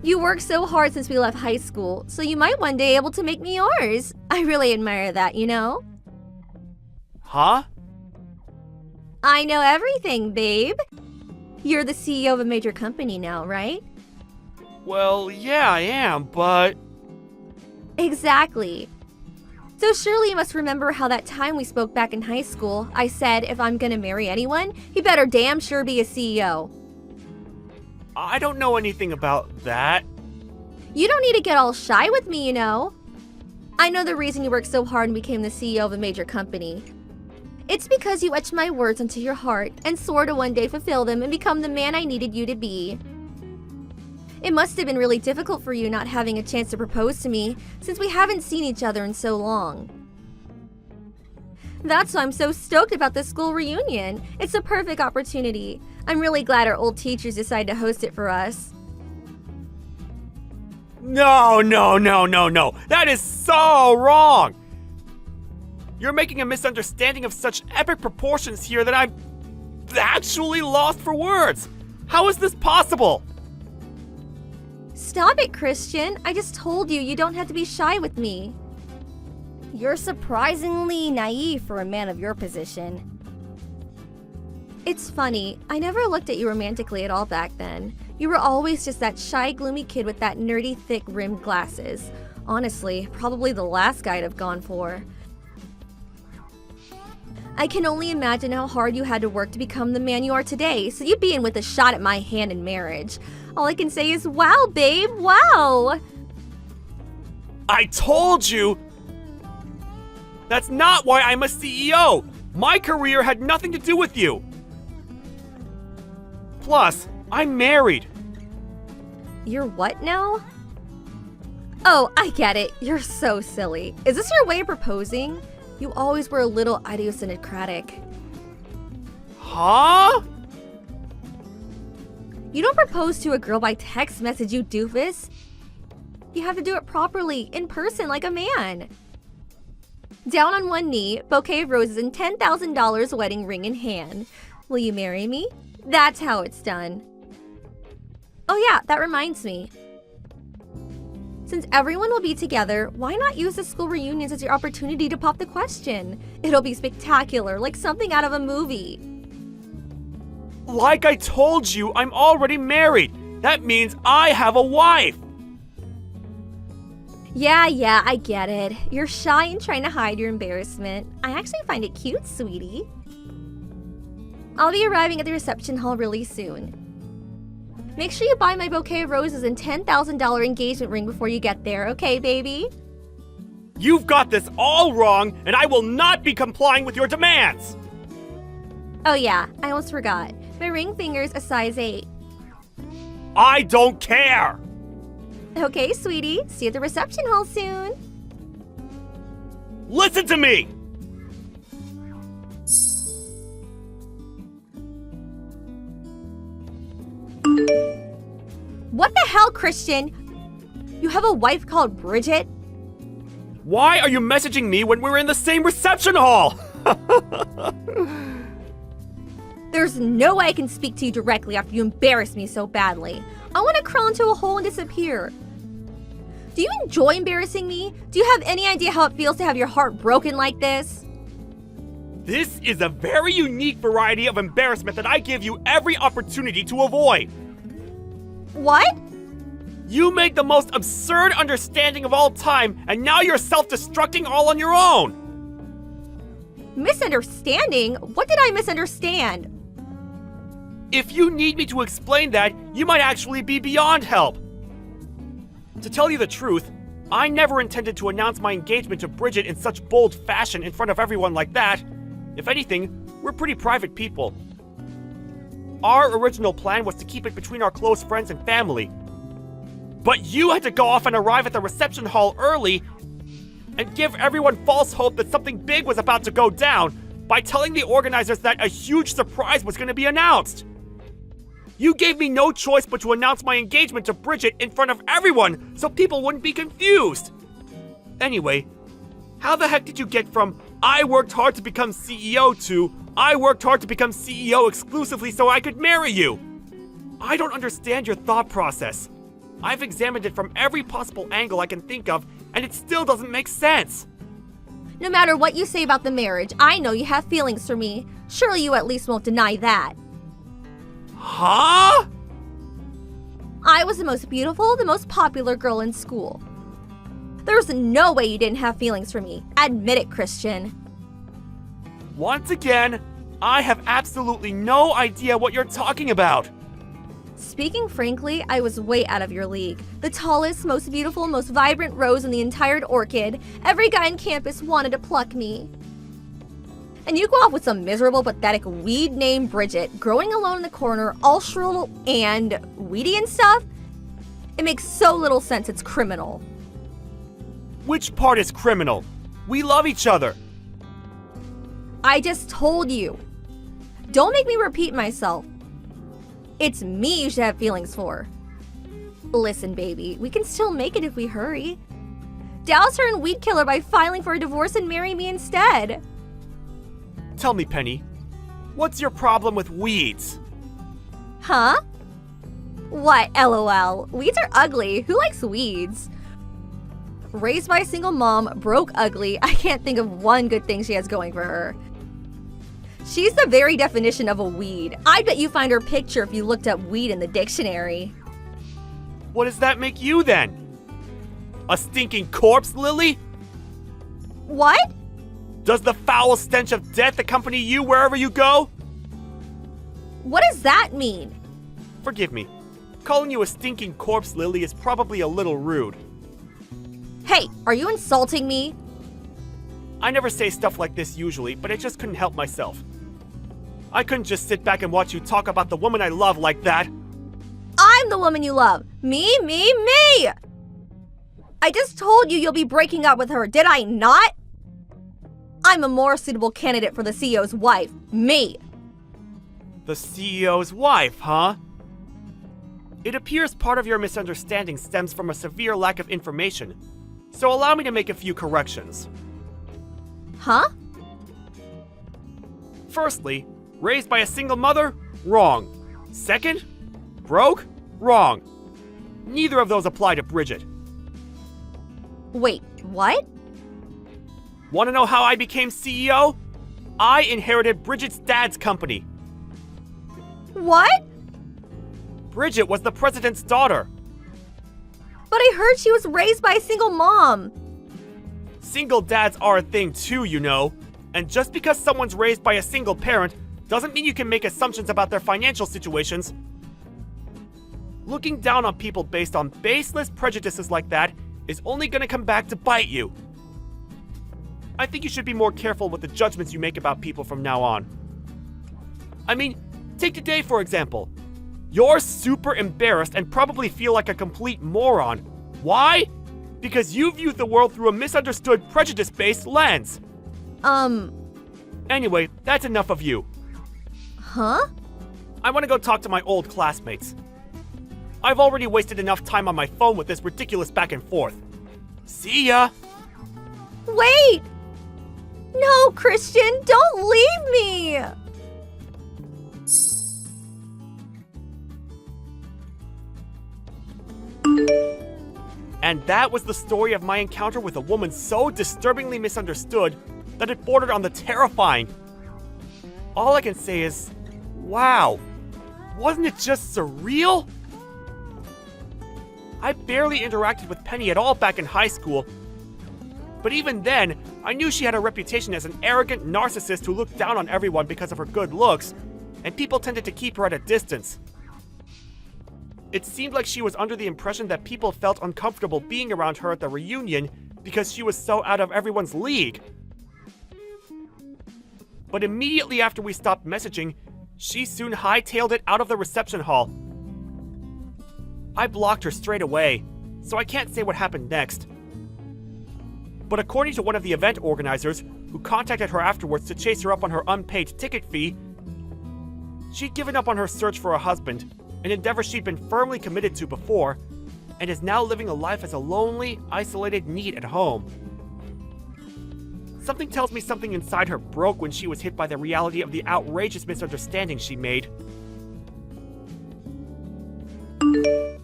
You worked so hard since we left high school, so you might one day able to make me yours. I really admire that, you know? Huh? I know everything, babe. You're the CEO of a major company now, right? Well, yeah, I am, but... Exactly. So surely you must remember how that time we spoke back in high school, I said if I'm gonna marry anyone, he better damn sure be a CEO. I don't know anything about that. You don't need to get all shy with me, you know. I know the reason you worked so hard and became the CEO of a major company. It's because you etched my words into your heart and swore to one day fulfill them and become the man I needed you to be. It must have been really difficult for you not having a chance to propose to me since we haven't seen each other in so long. That's why I'm so stoked about this school reunion. It's a perfect opportunity. I'm really glad our old teachers decided to host it for us. No. That is so wrong. You're making a misunderstanding of such epic proportions here that I'm actually lost for words. How is this possible? Stop it, Christian. I just told you don't have to be shy with me. You're surprisingly naive for a man of your position. It's funny, I never looked at you romantically at all back then. You were always just that shy, gloomy kid with that nerdy, thick-rimmed glasses. Honestly, probably the last guy I'd have gone for. I can only imagine how hard you had to work to become the man you are today, so you'd be in with a shot at my hand in marriage. All I can say is, wow, babe, wow! I told you! That's not why I'm a CEO! My career had nothing to do with you! Plus, I'm married. You're what now? Oh, I get it. You're so silly. Is this your way of proposing? You always were a little idiosyncratic. Huh? You don't propose to a girl by text message, you doofus. You have to do it properly, in person, like a man. Down on one knee, bouquet of roses and $10,000 wedding ring in hand. Will you marry me? That's how it's done. Oh yeah, that reminds me. Since everyone will be together, why not use the school reunions as your opportunity to pop the question? It'll be spectacular, like something out of a movie. Like I told you, I'm already married. That means I have a wife. Yeah, I get it. You're shy and trying to hide your embarrassment. I actually find it cute, sweetie. I'll be arriving at the reception hall really soon. Make sure you buy my bouquet of roses and $10,000 engagement ring before you get there, okay, baby? You've got this all wrong, and I will not be complying with your demands! Oh yeah, I almost forgot. My ring finger's a size 8. I don't care! Okay, sweetie. See you at the reception hall soon. Listen to me! What the hell, Christian? You have a wife called Bridget? Why are you messaging me when we're in the same reception hall? There's no way I can speak to you directly after you embarrass me so badly. I want to crawl into a hole and disappear. Do you enjoy embarrassing me? Do you have any idea how it feels to have your heart broken like this? This is a very unique variety of embarrassment that I give you every opportunity to avoid. What? You made the most absurd understanding of all time, and now you're self-destructing all on your own. Misunderstanding? What did I misunderstand? If you need me to explain that, you might actually be beyond help. To tell you the truth, I never intended to announce my engagement to Bridget in such bold fashion in front of everyone like that. If anything, we're pretty private people. Our original plan was to keep it between our close friends and family. But you had to go off and arrive at the reception hall early and give everyone false hope that something big was about to go down by telling the organizers that a huge surprise was going to be announced. You gave me no choice but to announce my engagement to Bridget in front of everyone so people wouldn't be confused. Anyway, how the heck did you get from I worked hard to become CEO to I worked hard to become CEO exclusively so I could marry you? I don't understand your thought process. I've examined it from every possible angle I can think of, and it still doesn't make sense. No matter what you say about the marriage, I know you have feelings for me. Surely you at least won't deny that. Huh? I was the most beautiful, the most popular girl in school. There's no way you didn't have feelings for me. Admit it, Christian. Once again, I have absolutely no idea what you're talking about. Speaking frankly, I was way out of your league. The tallest, most beautiful, most vibrant rose in the entire orchid. Every guy on campus wanted to pluck me. And you go off with some miserable, pathetic weed named Bridget, growing alone in the corner, all shrill and weedy and stuff? It makes so little sense, it's criminal. Which part is criminal? We love each other. I just told you. Don't make me repeat myself. It's me you should have feelings for. Listen, baby, we can still make it if we hurry. Douse her and weed kill her by filing for a divorce and marry me instead. Tell me, Penny, what's your problem with weeds? Huh? What, LOL? Weeds are ugly. Who likes weeds? Raised by a single mom, broke ugly, I can't think of one good thing she has going for her. She's the very definition of a weed. I bet you find her picture if you looked up weed in the dictionary. What does that make you then? A stinking corpse, Lily? What? Does the foul stench of death accompany you wherever you go? What does that mean? Forgive me. Calling you a stinking corpse, Lily, is probably a little rude. Hey, are you insulting me? I never say stuff like this usually, but I just couldn't help myself. I couldn't just sit back and watch you talk about the woman I love like that. I'm the woman you love. Me. I just told you you'll be breaking up with her, did I not? I'm a more suitable candidate for the CEO's wife. Me. The CEO's wife, huh? It appears part of your misunderstanding stems from a severe lack of information, so allow me to make a few corrections. Huh? Firstly, raised by a single mother? Wrong. Second, broke? Wrong. Neither of those apply to Bridget. Wait, what? Want to know how I became CEO? I inherited Bridget's dad's company. What? Bridget was the president's daughter. But I heard she was raised by a single mom. Single dads are a thing too, you know. And just because someone's raised by a single parent doesn't mean you can make assumptions about their financial situations. Looking down on people based on baseless prejudices like that is only gonna come back to bite you. I think you should be more careful with the judgments you make about people from now on. I mean, take today for example. You're super embarrassed and probably feel like a complete moron. Why? Because you viewed the world through a misunderstood prejudice-based lens. Anyway, that's enough of you. Huh? I want to go talk to my old classmates. I've already wasted enough time on my phone with this ridiculous back and forth. See ya! Wait! No, Christian, don't leave me! And that was the story of my encounter with a woman so disturbingly misunderstood that it bordered on the terrifying. All I can say is, wow, wasn't it just surreal? I barely interacted with Penny at all back in high school, but even then, I knew she had a reputation as an arrogant narcissist who looked down on everyone because of her good looks, and people tended to keep her at a distance. It seemed like she was under the impression that people felt uncomfortable being around her at the reunion because she was so out of everyone's league. But immediately after we stopped messaging, she soon hightailed it out of the reception hall. I blocked her straight away, so I can't say what happened next. But according to one of the event organizers, who contacted her afterwards to chase her up on her unpaid ticket fee, she'd given up on her search for a husband, an endeavor she'd been firmly committed to before, and is now living a life as a lonely, isolated NEET at home. Something tells me something inside her broke when she was hit by the reality of the outrageous misunderstanding she made.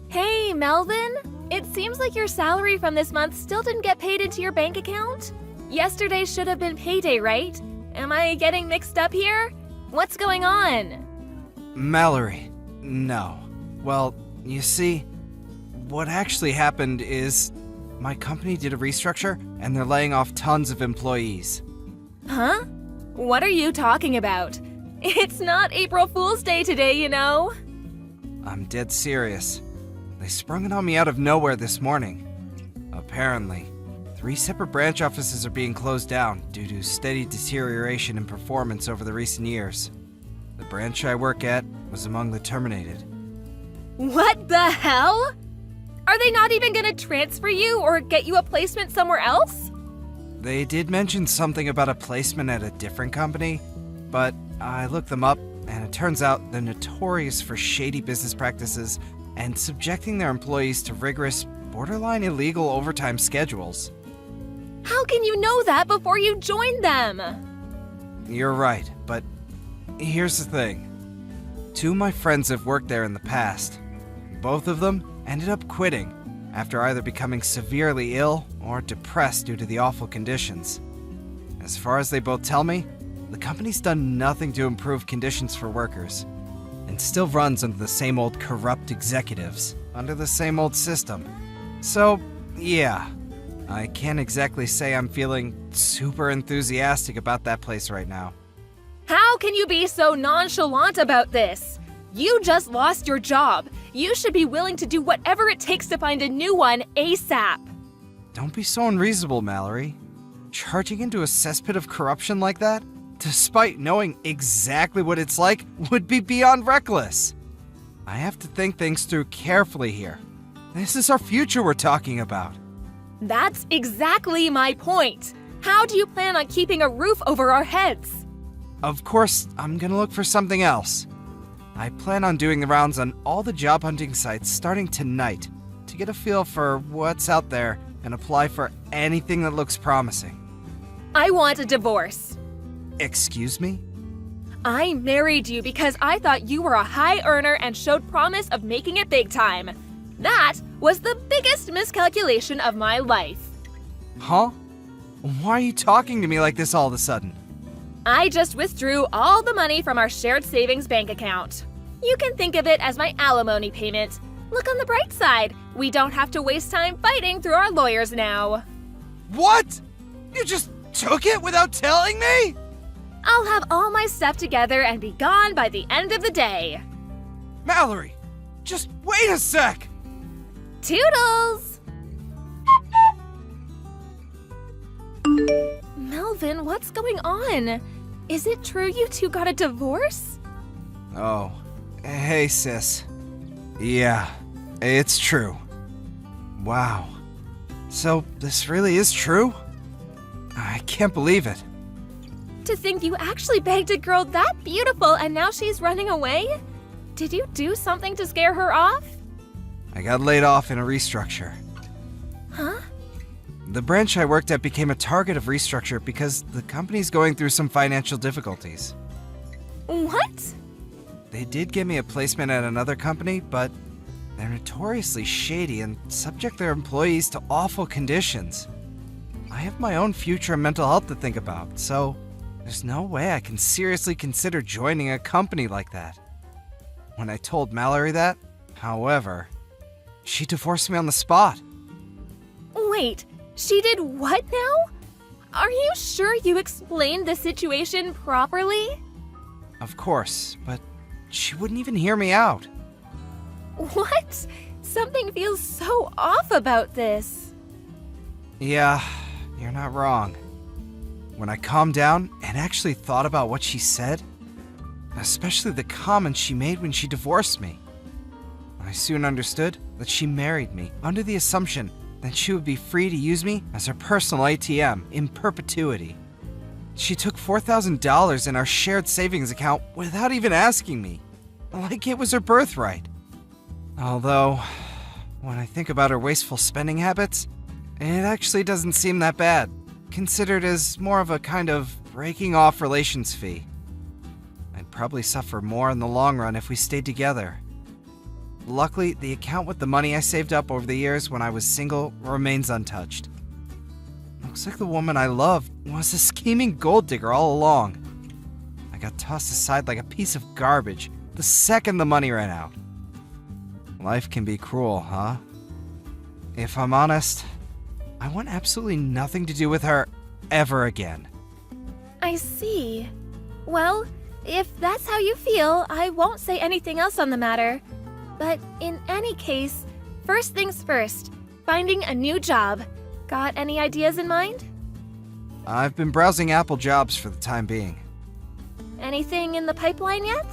Hey, Melvin! It seems like your salary from this month still didn't get paid into your bank account? Yesterday should have been payday, right? Am I getting mixed up here? What's going on? Mallory, No. Well, you see, what actually happened is my company did a restructure and they're laying off tons of employees. Huh? What are you talking about? It's not April Fool's Day today, you know. I'm dead serious. They sprung it on me out of nowhere this morning. Apparently, 3 separate branch offices are being closed down due to steady deterioration in performance over the recent years. The branch I work at was among the terminated. What the hell? Are they not even gonna transfer you or get you a placement somewhere else? They did mention something about a placement at a different company, but I looked them up, and it turns out they're notorious for shady business practices and subjecting their employees to rigorous, borderline illegal overtime schedules. How can you know that before you join them? You're right, but here's the thing. 2 of my friends have worked there in the past. Both of them ended up quitting after either becoming severely ill or depressed due to the awful conditions. As far as they both tell me, the company's done nothing to improve conditions for workers, and still runs under the same old corrupt executives, under the same old system. So, yeah, I can't exactly say I'm feeling super enthusiastic about that place right now. How can you be so nonchalant about this? You just lost your job. You should be willing to do whatever it takes to find a new one ASAP. Don't be so unreasonable, Mallory. Charging into a cesspit of corruption like that, despite knowing exactly what it's like, would be beyond reckless. I have to think things through carefully here. This is our future we're talking about. That's exactly my point. How do you plan on keeping a roof over our heads? Of course, I'm gonna look for something else. I plan on doing the rounds on all the job hunting sites starting tonight to get a feel for what's out there and apply for anything that looks promising. I want a divorce. Excuse me? I married you because I thought you were a high earner and showed promise of making it big time. That was the biggest miscalculation of my life. Huh? Why are you talking to me like this all of a sudden? I just withdrew all the money from our shared savings bank account. You can think of it as my alimony payment. Look on the bright side. We don't have to waste time fighting through our lawyers now. What? You just took it without telling me? I'll have all my stuff together and be gone by the end of the day. Mallory, just wait a sec! Toodles! Melvin, what's going on? Is it true you two got a divorce? Oh, hey sis. Yeah, it's true. Wow. So, this really is true? I can't believe it. To think you actually begged a girl that beautiful and now she's running away? Did you do something to scare her off? I got laid off in a restructure. Huh? The branch I worked at became a target of restructure because the company's going through some financial difficulties. What? They did give me a placement at another company, but they're notoriously shady and subject their employees to awful conditions. I have my own future and mental health to think about, so there's no way I can seriously consider joining a company like that. When I told Mallory that, however, she divorced me on the spot. Wait, she did what now? Are you sure you explained the situation properly? Of course, but she wouldn't even hear me out. What? Something feels so off about this. Yeah, you're not wrong. When I calmed down and actually thought about what she said, especially the comments she made when she divorced me, I soon understood that she married me under the assumption that she would be free to use me as her personal ATM in perpetuity. She took $4,000 in our shared savings account without even asking me, like it was her birthright. Although, when I think about her wasteful spending habits, it actually doesn't seem that bad, considered as more of a kind of breaking off relations fee. I'd probably suffer more in the long run if we stayed together. Luckily, the account with the money I saved up over the years when I was single remains untouched. Looks like the woman I loved was a scheming gold digger all along. I got tossed aside like a piece of garbage the second the money ran out. Life can be cruel, huh? If I'm honest, I want absolutely nothing to do with her ever again. I see. Well, if that's how you feel, I won't say anything else on the matter. But in any case, first things first, finding a new job. Got any ideas in mind? I've been browsing Apple jobs for the time being. Anything in the pipeline yet?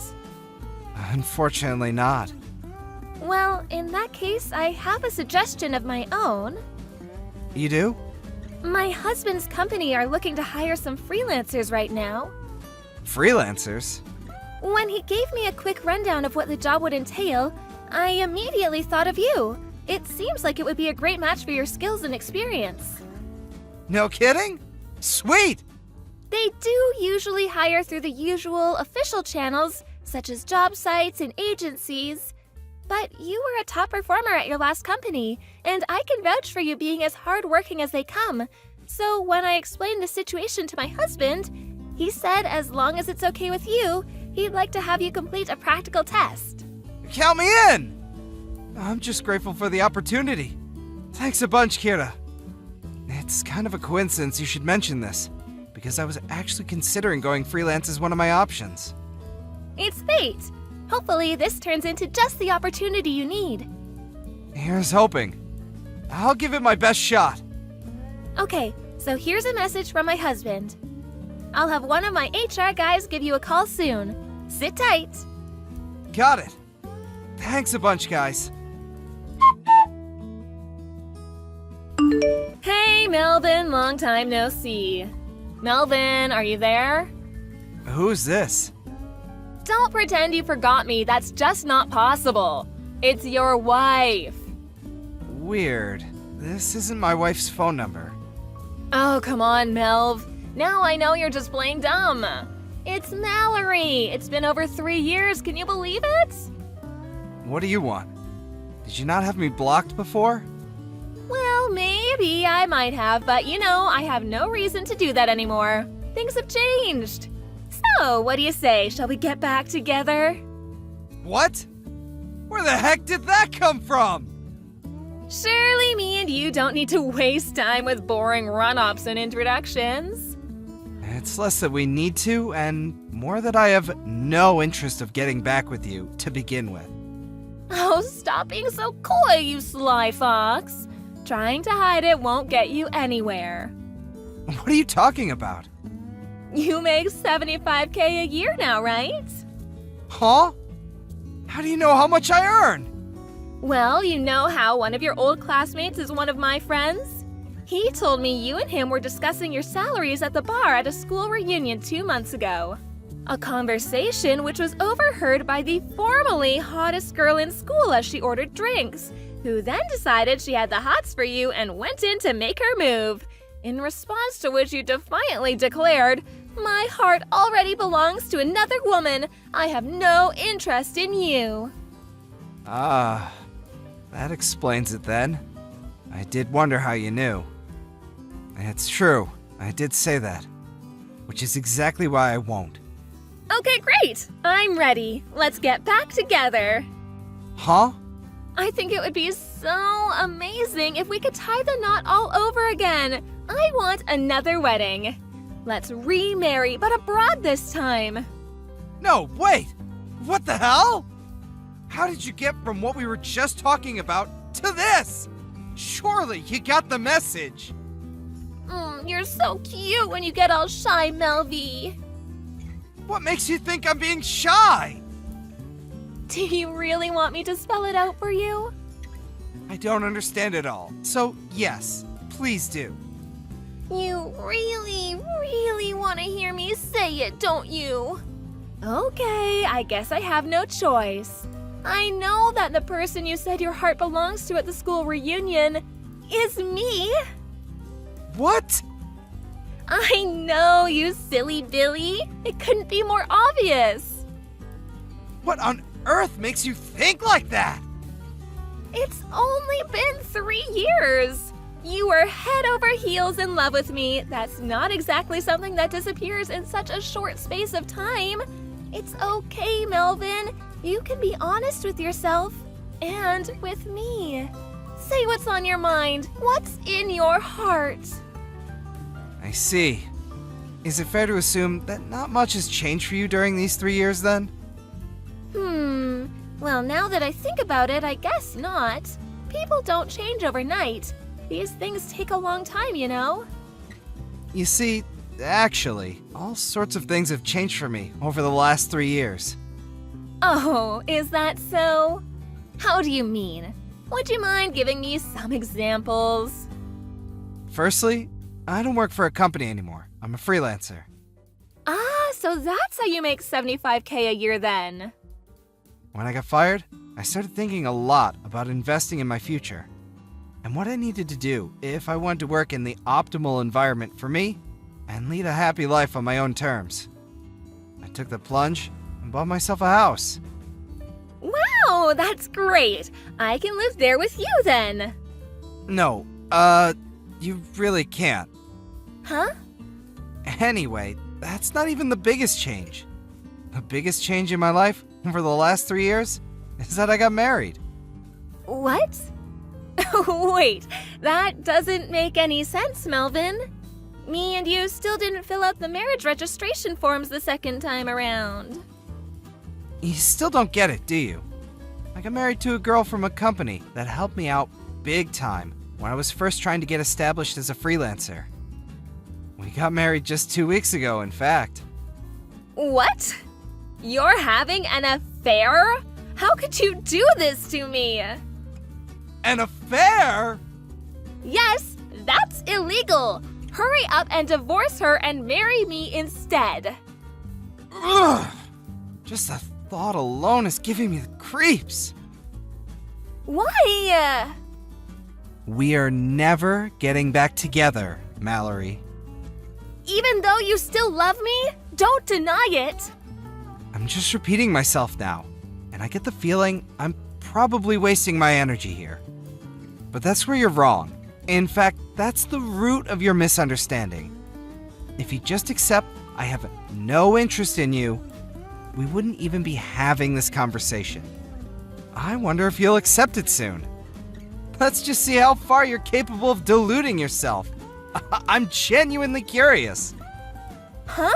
Unfortunately not. Well, in that case, I have a suggestion of my own. You do? My husband's company are looking to hire some freelancers right now. Freelancers? When he gave me a quick rundown of what the job would entail, I immediately thought of you. It seems like it would be a great match for your skills and experience. No kidding? Sweet! They do usually hire through the usual official channels, such as job sites and agencies. But you were a top performer at your last company, and I can vouch for you being as hardworking as they come. So when I explained the situation to my husband, he said as long as it's okay with you, he'd like to have you complete a practical test. Count me in! I'm just grateful for the opportunity. Thanks a bunch, Kira. It's kind of a coincidence you should mention this, because I was actually considering going freelance as one of my options. It's fate. Hopefully this turns into just the opportunity you need. Here's hoping. I'll give it my best shot. Okay, so here's a message from my husband. I'll have one of my HR guys give you a call soon. Sit tight. Got it. Thanks a bunch, guys. Hey, Melvin, long time no see. Melvin, are you there? Who's this? Don't pretend you forgot me. That's just not possible. It's your wife. Weird. This isn't my wife's phone number. Oh, come on, Melv. Now I know you're just playing dumb. It's Mallory. It's been over 3 years. Can you believe it? What do you want? Did you not have me blocked before? Well, maybe I might have, but you know, I have no reason to do that anymore. Things have changed. So, what do you say? Shall we get back together? What? Where the heck did that come from? Surely me and you don't need to waste time with boring run-ups and introductions. It's less that we need to, and more that I have no interest of getting back with you to begin with. Oh, stop being so coy, you sly fox. Trying to hide it won't get you anywhere. What are you talking about? You make $75K a year now, right? Huh? How do you know how much I earn? Well, you know how one of your old classmates is one of my friends? He told me you and him were discussing your salaries at the bar at a school reunion 2 months ago. A conversation which was overheard by the formerly hottest girl in school as she ordered drinks, who then decided she had the hots for you and went in to make her move. In response to which you defiantly declared, "My heart already belongs to another woman. I have no interest in you." Ah, that explains it then. I did wonder how you knew. It's true, I did say that, which is exactly why I won't. Okay, great. I'm ready. Let's get back together. Huh? I think it would be so amazing if we could tie the knot all over again. I want another wedding. Let's remarry, but abroad this time. No, wait! What the hell? How did you get from what we were just talking about to this? Surely you got the message. You're so cute when you get all shy, Melvy. What makes you think I'm being shy? Do you really want me to spell it out for you? I don't understand it all. So, yes, please do. You really, really want to hear me say it, don't you? Okay, I guess I have no choice. I know that the person you said your heart belongs to at the school reunion is me. What? I know, you silly Billy. It couldn't be more obvious. What on earth makes you think like that? It's only been 3 years. You were head over heels in love with me. That's not exactly something that disappears in such a short space of time. It's okay, Melvin. You can be honest with yourself and with me. Say what's on your mind. What's in your heart? I see. Is it fair to assume that not much has changed for you during these 3 years then? Well, now that I think about it, I guess not. People don't change overnight. These things take a long time, you know? You see, actually, all sorts of things have changed for me over the last 3 years. Oh, is that so? How do you mean? Would you mind giving me some examples? Firstly, I don't work for a company anymore. I'm a freelancer. Ah, so that's how you make $75K a year then. When I got fired, I started thinking a lot about investing in my future and what I needed to do if I wanted to work in the optimal environment for me and lead a happy life on my own terms. I took the plunge and bought myself a house. Wow, that's great. I can live there with you then. No, you really can't. Huh? Anyway, that's not even the biggest change. The biggest change in my life over the last 3 years is that I got married. What? Wait, that doesn't make any sense, Melvin. Me and you still didn't fill out the marriage registration forms the second time around. You still don't get it, do you? I got married to a girl from a company that helped me out big time when I was first trying to get established as a freelancer. We got married just 2 weeks ago, in fact. What? You're having an affair? How could you do this to me? An affair? Yes, that's illegal. Hurry up and divorce her and marry me instead. Ugh! Just the thought alone is giving me the creeps. Why? We are never getting back together, Mallory. Even though you still love me, don't deny it. I'm just repeating myself now, and I get the feeling I'm probably wasting my energy here. But that's where you're wrong. In fact, that's the root of your misunderstanding. If you just accept I have no interest in you, we wouldn't even be having this conversation. I wonder if you'll accept it soon. Let's just see how far you're capable of deluding yourself. I'm genuinely curious. Huh?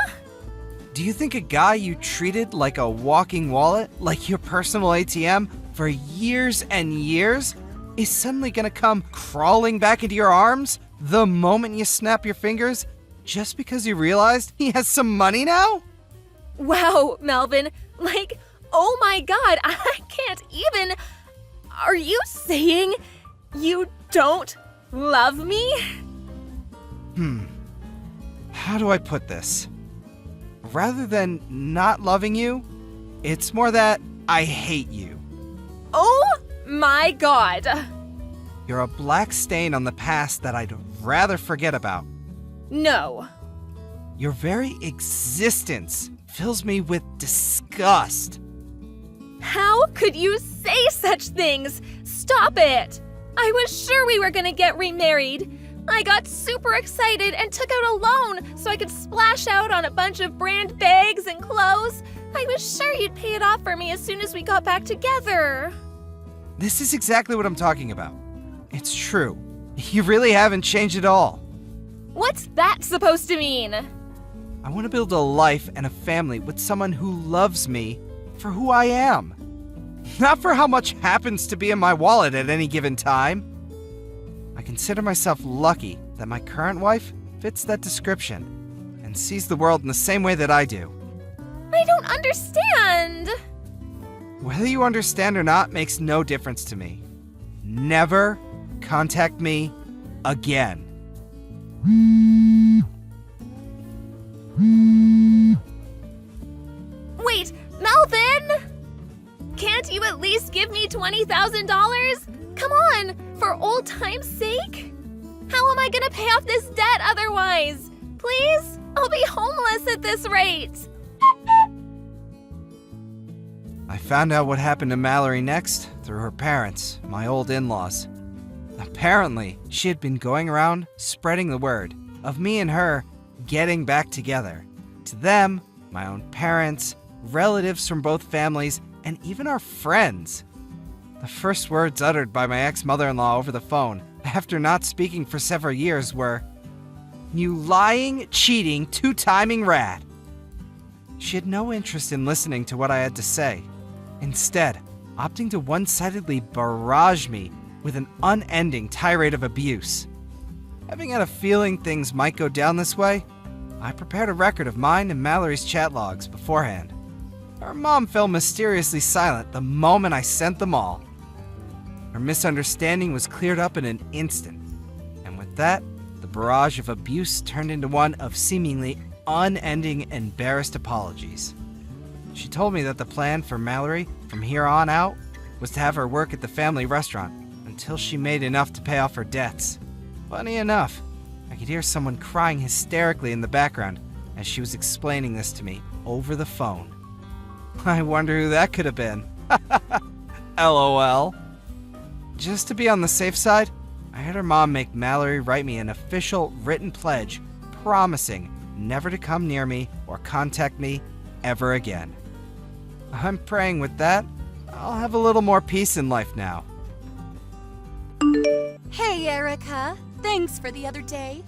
Do you think a guy you treated like a walking wallet, like your personal ATM, for years and years, is suddenly gonna come crawling back into your arms the moment you snap your fingers just because you realized he has some money now? Wow, Melvin. Oh my god, I can't even. Are you saying you don't love me? How do I put this? Rather than not loving you, it's more that I hate you. Oh my god. You're a black stain on the past that I'd rather forget about. No. Your very existence fills me with disgust. How could you say such things? Stop it! I was sure we were gonna get remarried. I got super excited and took out a loan so I could splash out on a bunch of brand bags and clothes. I was sure you'd pay it off for me as soon as we got back together. This is exactly what I'm talking about. It's true. You really haven't changed at all. What's that supposed to mean? I want to build a life and a family with someone who loves me for who I am. Not for how much happens to be in my wallet at any given time. I consider myself lucky that my current wife fits that description and sees the world in the same way that I do. I don't understand. Whether you understand or not makes no difference to me. Never contact me again. Wait, Melvin! Can't you at least give me $20,000? Come on, for old time's sake? How am I gonna pay off this debt otherwise? Please? I'll be homeless at this rate. I found out what happened to Mallory next through her parents, my old in-laws. Apparently, she had been going around spreading the word of me and her getting back together. To them, my own parents, relatives from both families, and even our friends. The first words uttered by my ex-mother-in-law over the phone, after not speaking for several years, were, "You lying, cheating, two-timing rat." She had no interest in listening to what I had to say, instead opting to one-sidedly barrage me with an unending tirade of abuse. Having had a feeling things might go down this way, I prepared a record of mine and Mallory's chat logs beforehand. Her mom fell mysteriously silent the moment I sent them all. Her misunderstanding was cleared up in an instant, and with that, the barrage of abuse turned into one of seemingly unending embarrassed apologies. She told me that the plan for Mallory from here on out was to have her work at the family restaurant until she made enough to pay off her debts. Funny enough, I could hear someone crying hysterically in the background as she was explaining this to me over the phone. I wonder who that could have been. LOL. Just to be on the safe side, I had her mom make Mallory write me an official written pledge promising never to come near me or contact me ever again. I'm praying with that, I'll have a little more peace in life now. Hey, Erica. Thanks for the other day.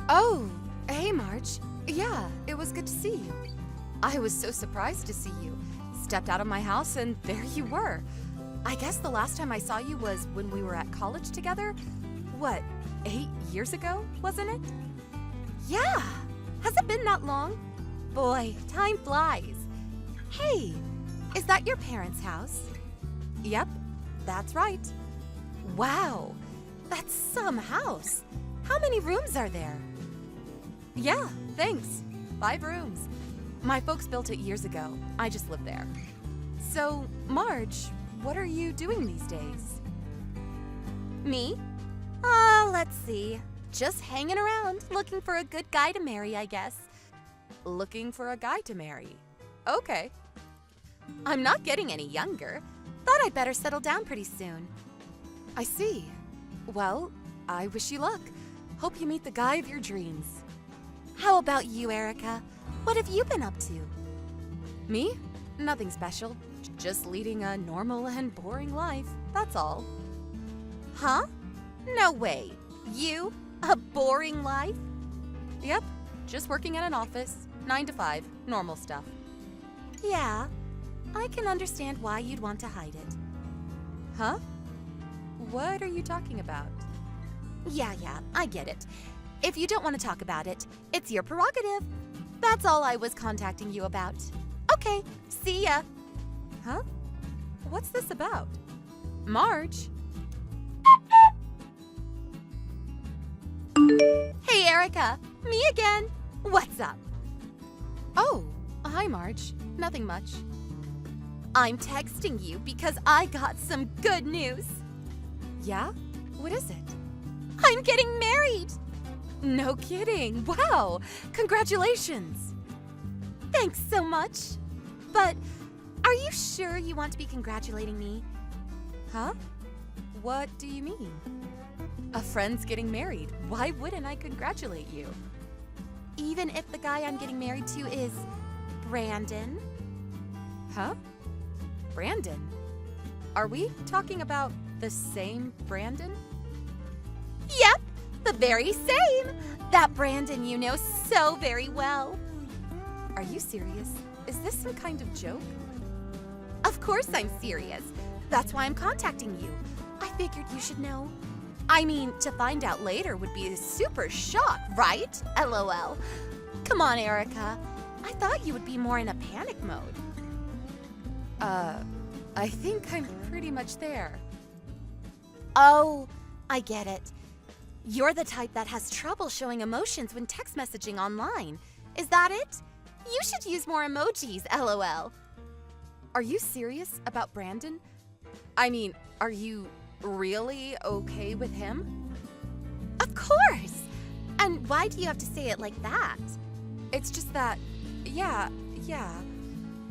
Oh, hey, Marge. Yeah, it was good to see you. I was so surprised to see you. Stepped out of my house and there you were. I guess the last time I saw you was when we were at college together. What, 8 years ago, wasn't it? Yeah. Has it been that long? Boy, time flies. Hey, is that your parents' house? Yep, that's right. Wow, that's some house. How many rooms are there? Yeah, thanks. 5 rooms. My folks built it years ago. I just live there. So, Marge, what are you doing these days? Me? Let's see. Just hanging around, looking for a good guy to marry, I guess. Looking for a guy to marry. Okay. I'm not getting any younger. Thought I'd better settle down pretty soon. I see. Well, I wish you luck. Hope you meet the guy of your dreams. How about you, Erica? What have you been up to? Me? Nothing special. Just leading a normal and boring life, that's all. Huh? No way. You? A boring life? Yep, just working at an office, 9 to 5, normal stuff. Yeah, I can understand why you'd want to hide it. Huh? What are you talking about? Yeah, I get it. If you don't want to talk about it, it's your prerogative. That's all I was contacting you about. Okay, see ya. Huh? What's this about? Marge? Hey, Erica. Me again. What's up? Oh, hi, Marge. Nothing much. I'm texting you because I got some good news. Yeah? What is it? I'm getting married. No kidding. Wow. Congratulations. Thanks so much. But are you sure you want to be congratulating me? Huh? What do you mean? A friend's getting married. Why wouldn't I congratulate you? Even if the guy I'm getting married to is Brandon? Huh? Brandon? Are we talking about the same Brandon? Yep, the very same. That Brandon you know so very well. Are you serious? Is this some kind of joke? Of course I'm serious. That's why I'm contacting you. I figured you should know. I mean, to find out later would be a super shock, right? LOL. Come on, Erica. I thought you would be more in a panic mode. I think I'm pretty much there. Oh, I get it. You're the type that has trouble showing emotions when text messaging online. Is that it? You should use more emojis, LOL. Are you serious about Brandon? I mean, are you really okay with him? Of course! And why do you have to say it like that? It's just that, yeah.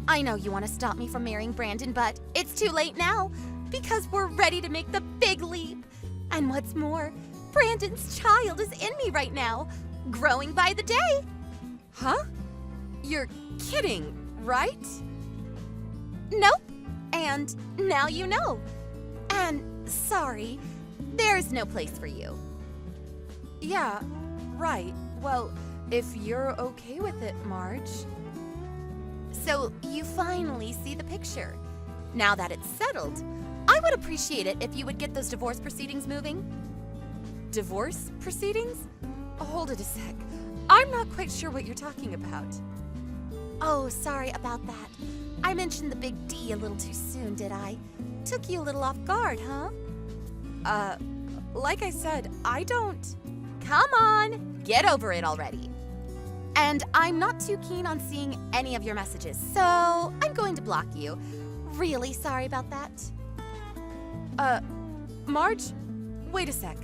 I know you want to stop me from marrying Brandon, but it's too late now because we're ready to make the big leap. And what's more, Brandon's child is in me right now, growing by the day. Huh? You're kidding, right? Nope. And now you know. And sorry, there's no place for you. Yeah, right. Well, if you're okay with it, Marge. So you finally see the picture. Now that it's settled, I would appreciate it if you would get those divorce proceedings moving. Divorce proceedings? Hold it a sec. I'm not quite sure what you're talking about. Oh, sorry about that. I mentioned the big D a little too soon, did I? Took you a little off guard, huh? Like I said, I don't... Come on, get over it already. And I'm not too keen on seeing any of your messages, so I'm going to block you. Really sorry about that. Marge, wait a sec.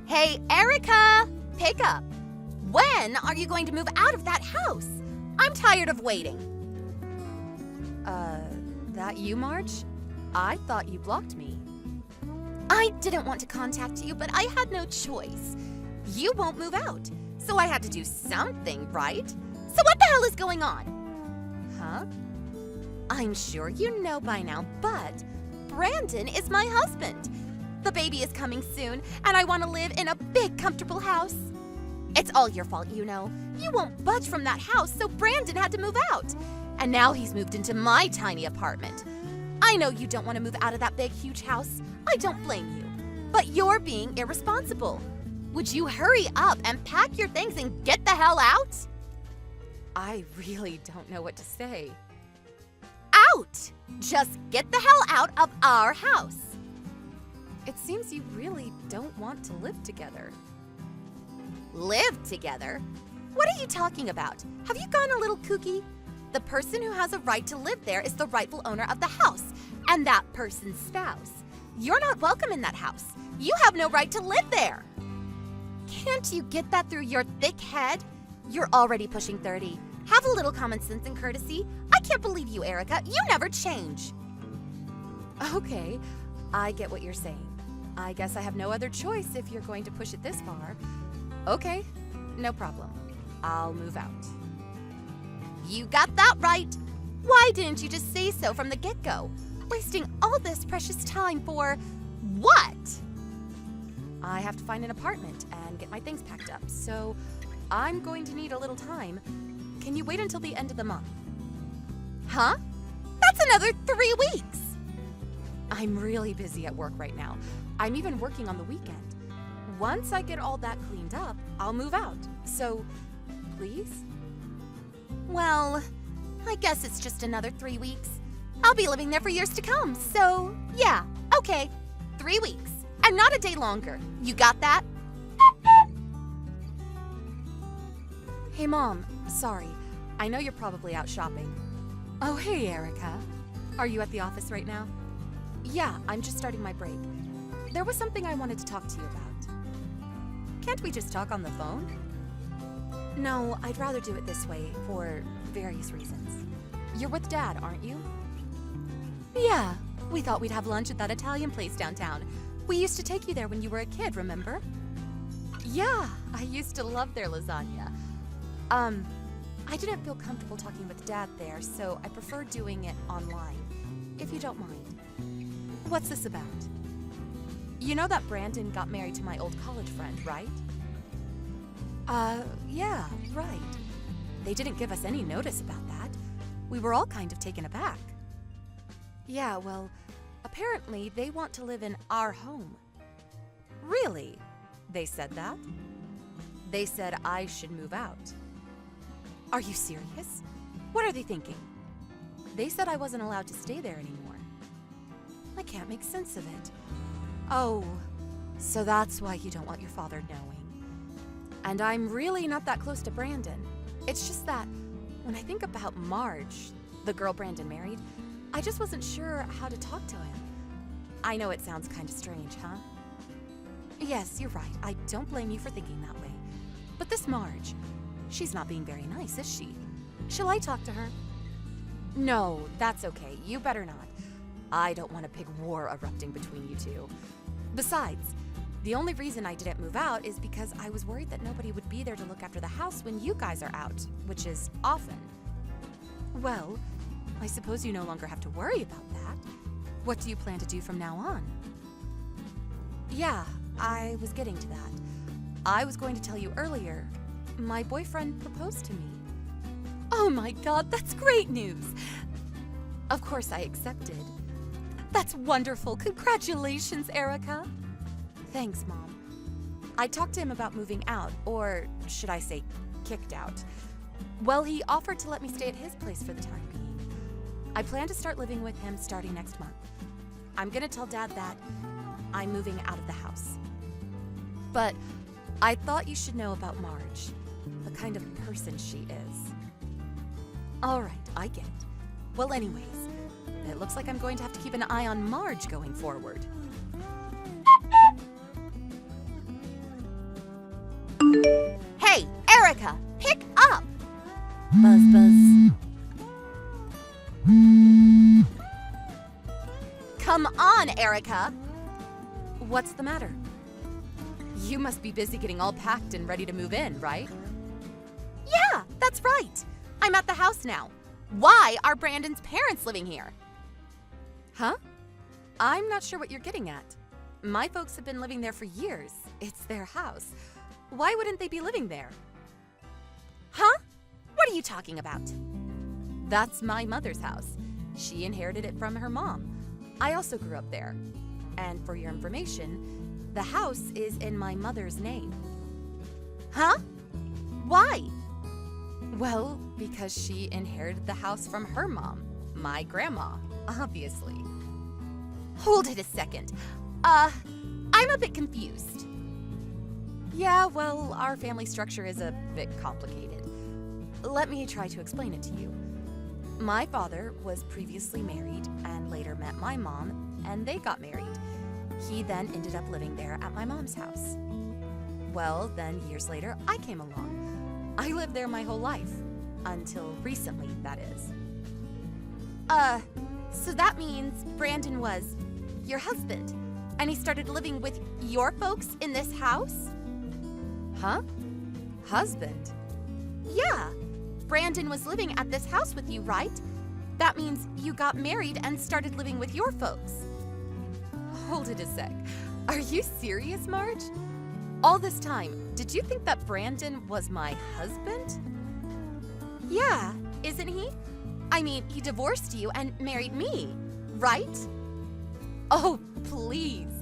Hey, Erica! Pick up. When are you going to move out of that house? I'm tired of waiting. That you, Marge? I thought you blocked me. I didn't want to contact you, but I had no choice. You won't move out, so I had to do something, right? So what the hell is going on? Huh? I'm sure you know by now, but Brandon is my husband. The baby is coming soon, and I want to live in a big, comfortable house. It's all your fault, you know. You won't budge from that house, so Brandon had to move out. And now he's moved into my tiny apartment. I know you don't want to move out of that big, huge house. I don't blame you. But you're being irresponsible. Would you hurry up and pack your things and get the hell out? I really don't know what to say. Out! Just get the hell out of our house. It seems you really don't want to live together. Live together? What are you talking about? Have you gone a little kooky? The person who has a right to live there is the rightful owner of the house, and that person's spouse. You're not welcome in that house. You have no right to live there. Can't you get that through your thick head? You're already pushing 30. Have a little common sense and courtesy. I can't believe you, Erica. You never change. Okay, I get what you're saying. I guess I have no other choice if you're going to push it this far. Okay, no problem. I'll move out. You got that right. Why didn't you just say so from the get-go? Wasting all this precious time for what? I have to find an apartment and get my things packed up, so I'm going to need a little time. Can you wait until the end of the month? Huh? That's another 3 weeks! I'm really busy at work right now. I'm even working on the weekend. Once I get all that cleaned up, I'll move out. So, please? Well, I guess it's just another 3 weeks. I'll be living there for years to come, so yeah, okay. 3 weeks, and not a day longer. You got that? Hey, Mom, sorry. I know you're probably out shopping. Oh, hey, Erica. Are you at the office right now? Yeah, I'm just starting my break. There was something I wanted to talk to you about. Can't we just talk on the phone? No, I'd rather do it this way for various reasons. You're with Dad, aren't you? Yeah, we thought we'd have lunch at that Italian place downtown. We used to take you there when you were a kid, remember? Yeah, I used to love their lasagna. I didn't feel comfortable talking with Dad there, so I prefer doing it online, if you don't mind. What's this about? You know that Brandon got married to my old college friend, right? Yeah, right. They didn't give us any notice about that. We were all kind of taken aback. Yeah, well, apparently they want to live in our home. Really? They said that? They said I should move out. Are you serious? What are they thinking? They said I wasn't allowed to stay there anymore. I can't make sense of it. Oh, so that's why you don't want your father knowing. And I'm really not that close to Brandon. It's just that when I think about Marge, the girl Brandon married, I just wasn't sure how to talk to him. I know it sounds kind of strange, huh? Yes, you're right. I don't blame you for thinking that way. But this Marge, she's not being very nice, is she? Shall I talk to her? No, that's okay. You better not. I don't want a big war erupting between you two. Besides, the only reason I didn't move out is because I was worried that nobody would be there to look after the house when you guys are out, which is often. Well, I suppose you no longer have to worry about that. What do you plan to do from now on? Yeah, I was getting to that. I was going to tell you earlier. My boyfriend proposed to me. Oh my god, that's great news! Of course I accepted. That's wonderful. Congratulations, Erica. Thanks, Mom. I talked to him about moving out, or should I say, kicked out. Well, he offered to let me stay at his place for the time being. I plan to start living with him starting next month. I'm gonna tell Dad that I'm moving out of the house. But I thought you should know about Marge, the kind of person she is. All right, I get it. Well, anyways, it looks like I'm going to have to keep an eye on Marge going forward. Hey, Erica, pick up! Buzz, buzz. Come on, Erica! What's the matter? You must be busy getting all packed and ready to move in, right? Yeah, that's right. I'm at the house now. Why are Brandon's parents living here? Huh? I'm not sure what you're getting at. My folks have been living there for years. It's their house. Why wouldn't they be living there? Huh? What are you talking about? That's my mother's house. She inherited it from her mom. I also grew up there. And for your information, the house is in my mother's name. Huh? Why? Well, because she inherited the house from her mom, my grandma, obviously. Hold it a second. I'm a bit confused. Yeah, well, our family structure is a bit complicated. Let me try to explain it to you. My father was previously married and later met my mom, and they got married. He then ended up living there at my mom's house. Well, then years later, I came along. I lived there my whole life. Until recently, that is. So that means Brandon was your husband, and he started living with your folks in this house? Huh? Husband? Yeah. Brandon was living at this house with you, right? That means you got married and started living with your folks. Hold it a sec. Are you serious, Marge? All this time, did you think that Brandon was my husband? Yeah, isn't he? I mean, he divorced you and married me, right? Oh, please.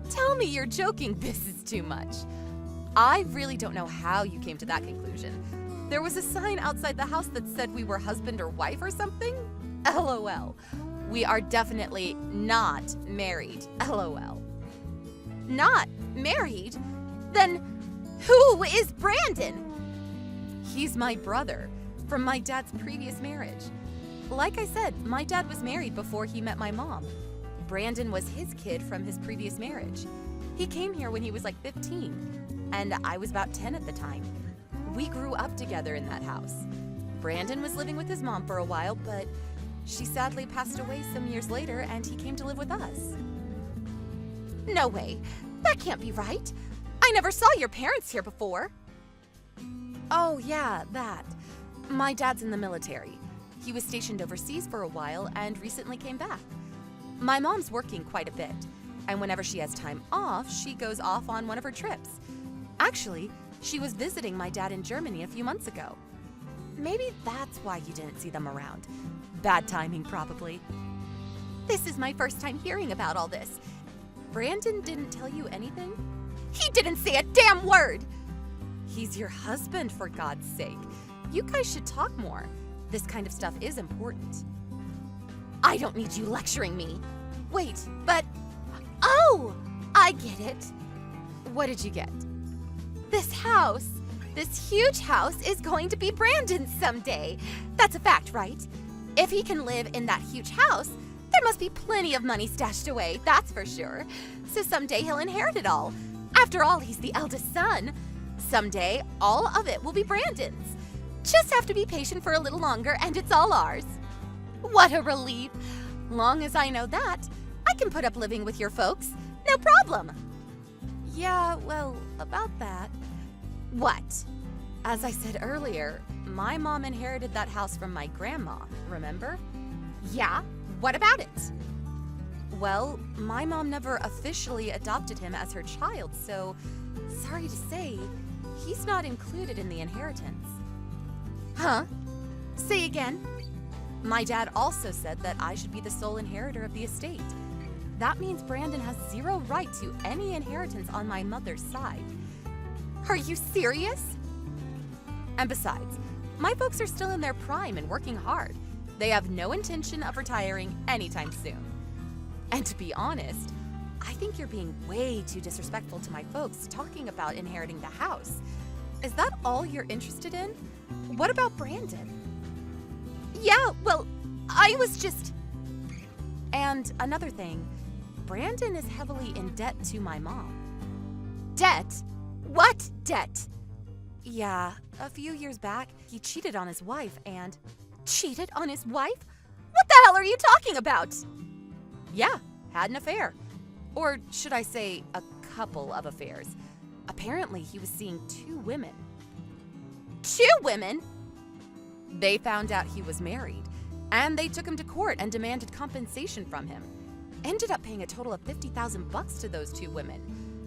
Tell me you're joking. This is too much. I really don't know how you came to that conclusion. There was a sign outside the house that said we were husband or wife or something? LOL. We are definitely not married. LOL. Not married? Then who is Brandon? He's my brother from my dad's previous marriage. Like I said, my dad was married before he met my mom. Brandon was his kid from his previous marriage. He came here when he was like 15, and I was about 10 at the time. We grew up together in that house. Brandon was living with his mom for a while, but she sadly passed away some years later, and he came to live with us. No way. That can't be right. I never saw your parents here before. Oh, yeah, that. My dad's in the military. He was stationed overseas for a while and recently came back. My mom's working quite a bit, and whenever she has time off, she goes off on one of her trips. Actually, she was visiting my dad in Germany a few months ago. Maybe that's why you didn't see them around. Bad timing, probably. This is my first time hearing about all this. Brandon didn't tell you anything? He didn't say a damn word! He's your husband, for God's sake. You guys should talk more. This kind of stuff is important. I don't need you lecturing me. Wait, but... Oh! I get it. What did you get? This house, this huge house, is going to be Brandon's someday. That's a fact, right? If he can live in that huge house, there must be plenty of money stashed away, that's for sure. So someday he'll inherit it all. After all, he's the eldest son. Someday, all of it will be Brandon's. Just have to be patient for a little longer and it's all ours. What a relief. Long as I know that, I can put up living with your folks. No problem. Yeah, well, about that. What? As I said earlier, my mom inherited that house from my grandma, remember? Yeah, what about it? Well, my mom never officially adopted him as her child, so sorry to say, he's not included in the inheritance. Huh? Say again? My dad also said that I should be the sole inheritor of the estate. That means Brandon has zero right to any inheritance on my mother's side. Are you serious? And besides, my folks are still in their prime and working hard. They have no intention of retiring anytime soon. And to be honest, I think you're being way too disrespectful to my folks talking about inheriting the house. Is that all you're interested in? What about Brandon? Yeah, well, I was just... And another thing, Brandon is heavily in debt to my mom. Debt? What debt? Yeah, a few years back, he cheated on his wife and... Cheated on his wife? What the hell are you talking about? Yeah, had an affair. Or should I say, a couple of affairs. Apparently, he was seeing 2 women. 2 women? They found out he was married, and they took him to court and demanded compensation from him. Ended up paying a total of $50,000 to those 2 women.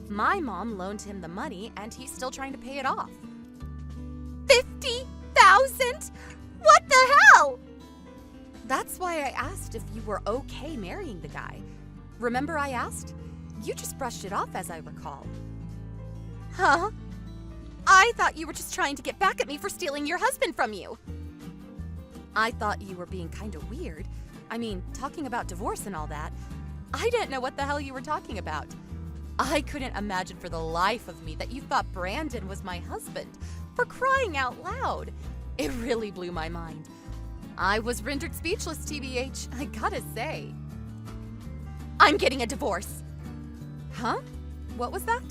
My mom loaned him the money, and he's still trying to pay it off. $50,000? What the hell? That's why I asked if you were okay marrying the guy. Remember I asked? You just brushed it off, as I recall. Huh? I thought you were just trying to get back at me for stealing your husband from you. I thought you were being kind of weird. I mean, talking about divorce and all that. I didn't know what the hell you were talking about. I couldn't imagine for the life of me that you thought Brandon was my husband. For crying out loud. It really blew my mind. I was rendered speechless, TBH, I gotta say. I'm getting a divorce. Huh? What was that?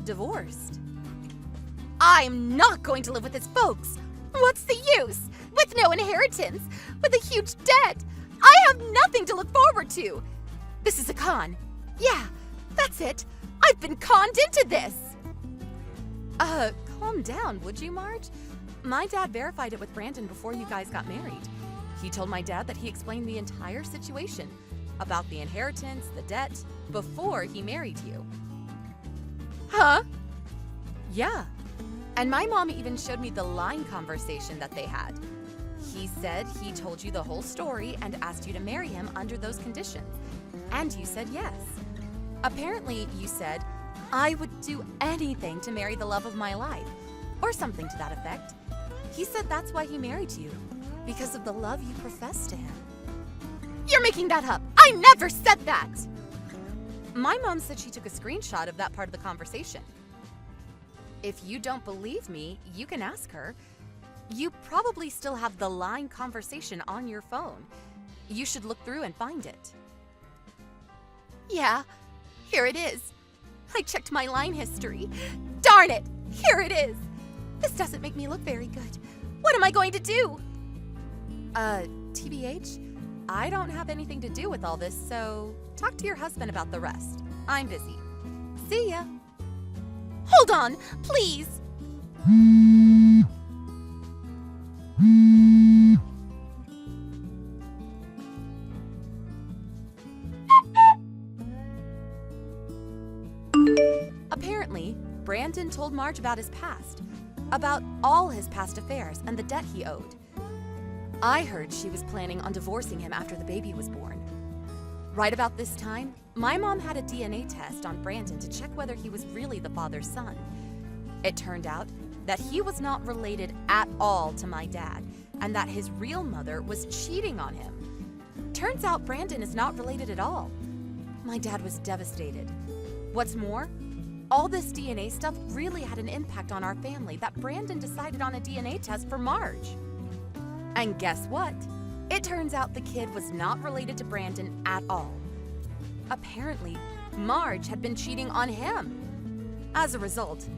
Divorced. I'm not going to live with his folks. What's the use? With no inheritance, with a huge debt. I have nothing to look forward to. This is a con. Yeah, that's it. I've been conned into this. Calm down, would you, Marge? My dad verified it with Brandon before you guys got married. He told my dad that he explained the entire situation about the inheritance, the debt, before he married you. Huh? Yeah. And my mom even showed me the line conversation that they had. He said he told you the whole story and asked you to marry him under those conditions. And you said yes. Apparently, you said, I would do anything to marry the love of my life, or something to that effect. He said that's why he married you, because of the love you profess to him. You're making that up. I never said that. My mom said she took a screenshot of that part of the conversation. If you don't believe me, you can ask her. You probably still have the line conversation on your phone. You should look through and find it. Yeah, here it is. I checked my line history. Darn it, here it is. This doesn't make me look very good. What am I going to do? TBH, I don't have anything to do with all this, so talk to your husband about the rest. I'm busy. See ya. Hold on, please. Apparently, Brandon told Marge about his past, about all his past affairs and the debt he owed. I heard she was planning on divorcing him after the baby was born. Right about this time, my mom had a DNA test on Brandon to check whether he was really the father's son. It turned out that he was not related at all to my dad, and that his real mother was cheating on him. Turns out Brandon is not related at all. My dad was devastated. What's more, all this DNA stuff really had an impact on our family that Brandon decided on a DNA test for Marge. And guess what? It turns out the kid was not related to Brandon at all. Apparently, Marge had been cheating on him. As a result,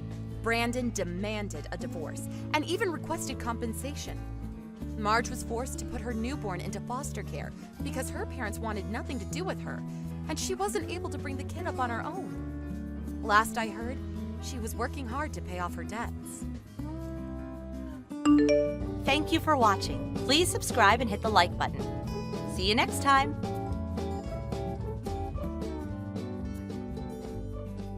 Brandon demanded a divorce and even requested compensation. Marge was forced to put her newborn into foster care because her parents wanted nothing to do with her, and she wasn't able to bring the kid up on her own. Last I heard, she was working hard to pay off her debts. Thank you for watching. Please subscribe and hit the like button. See you next time.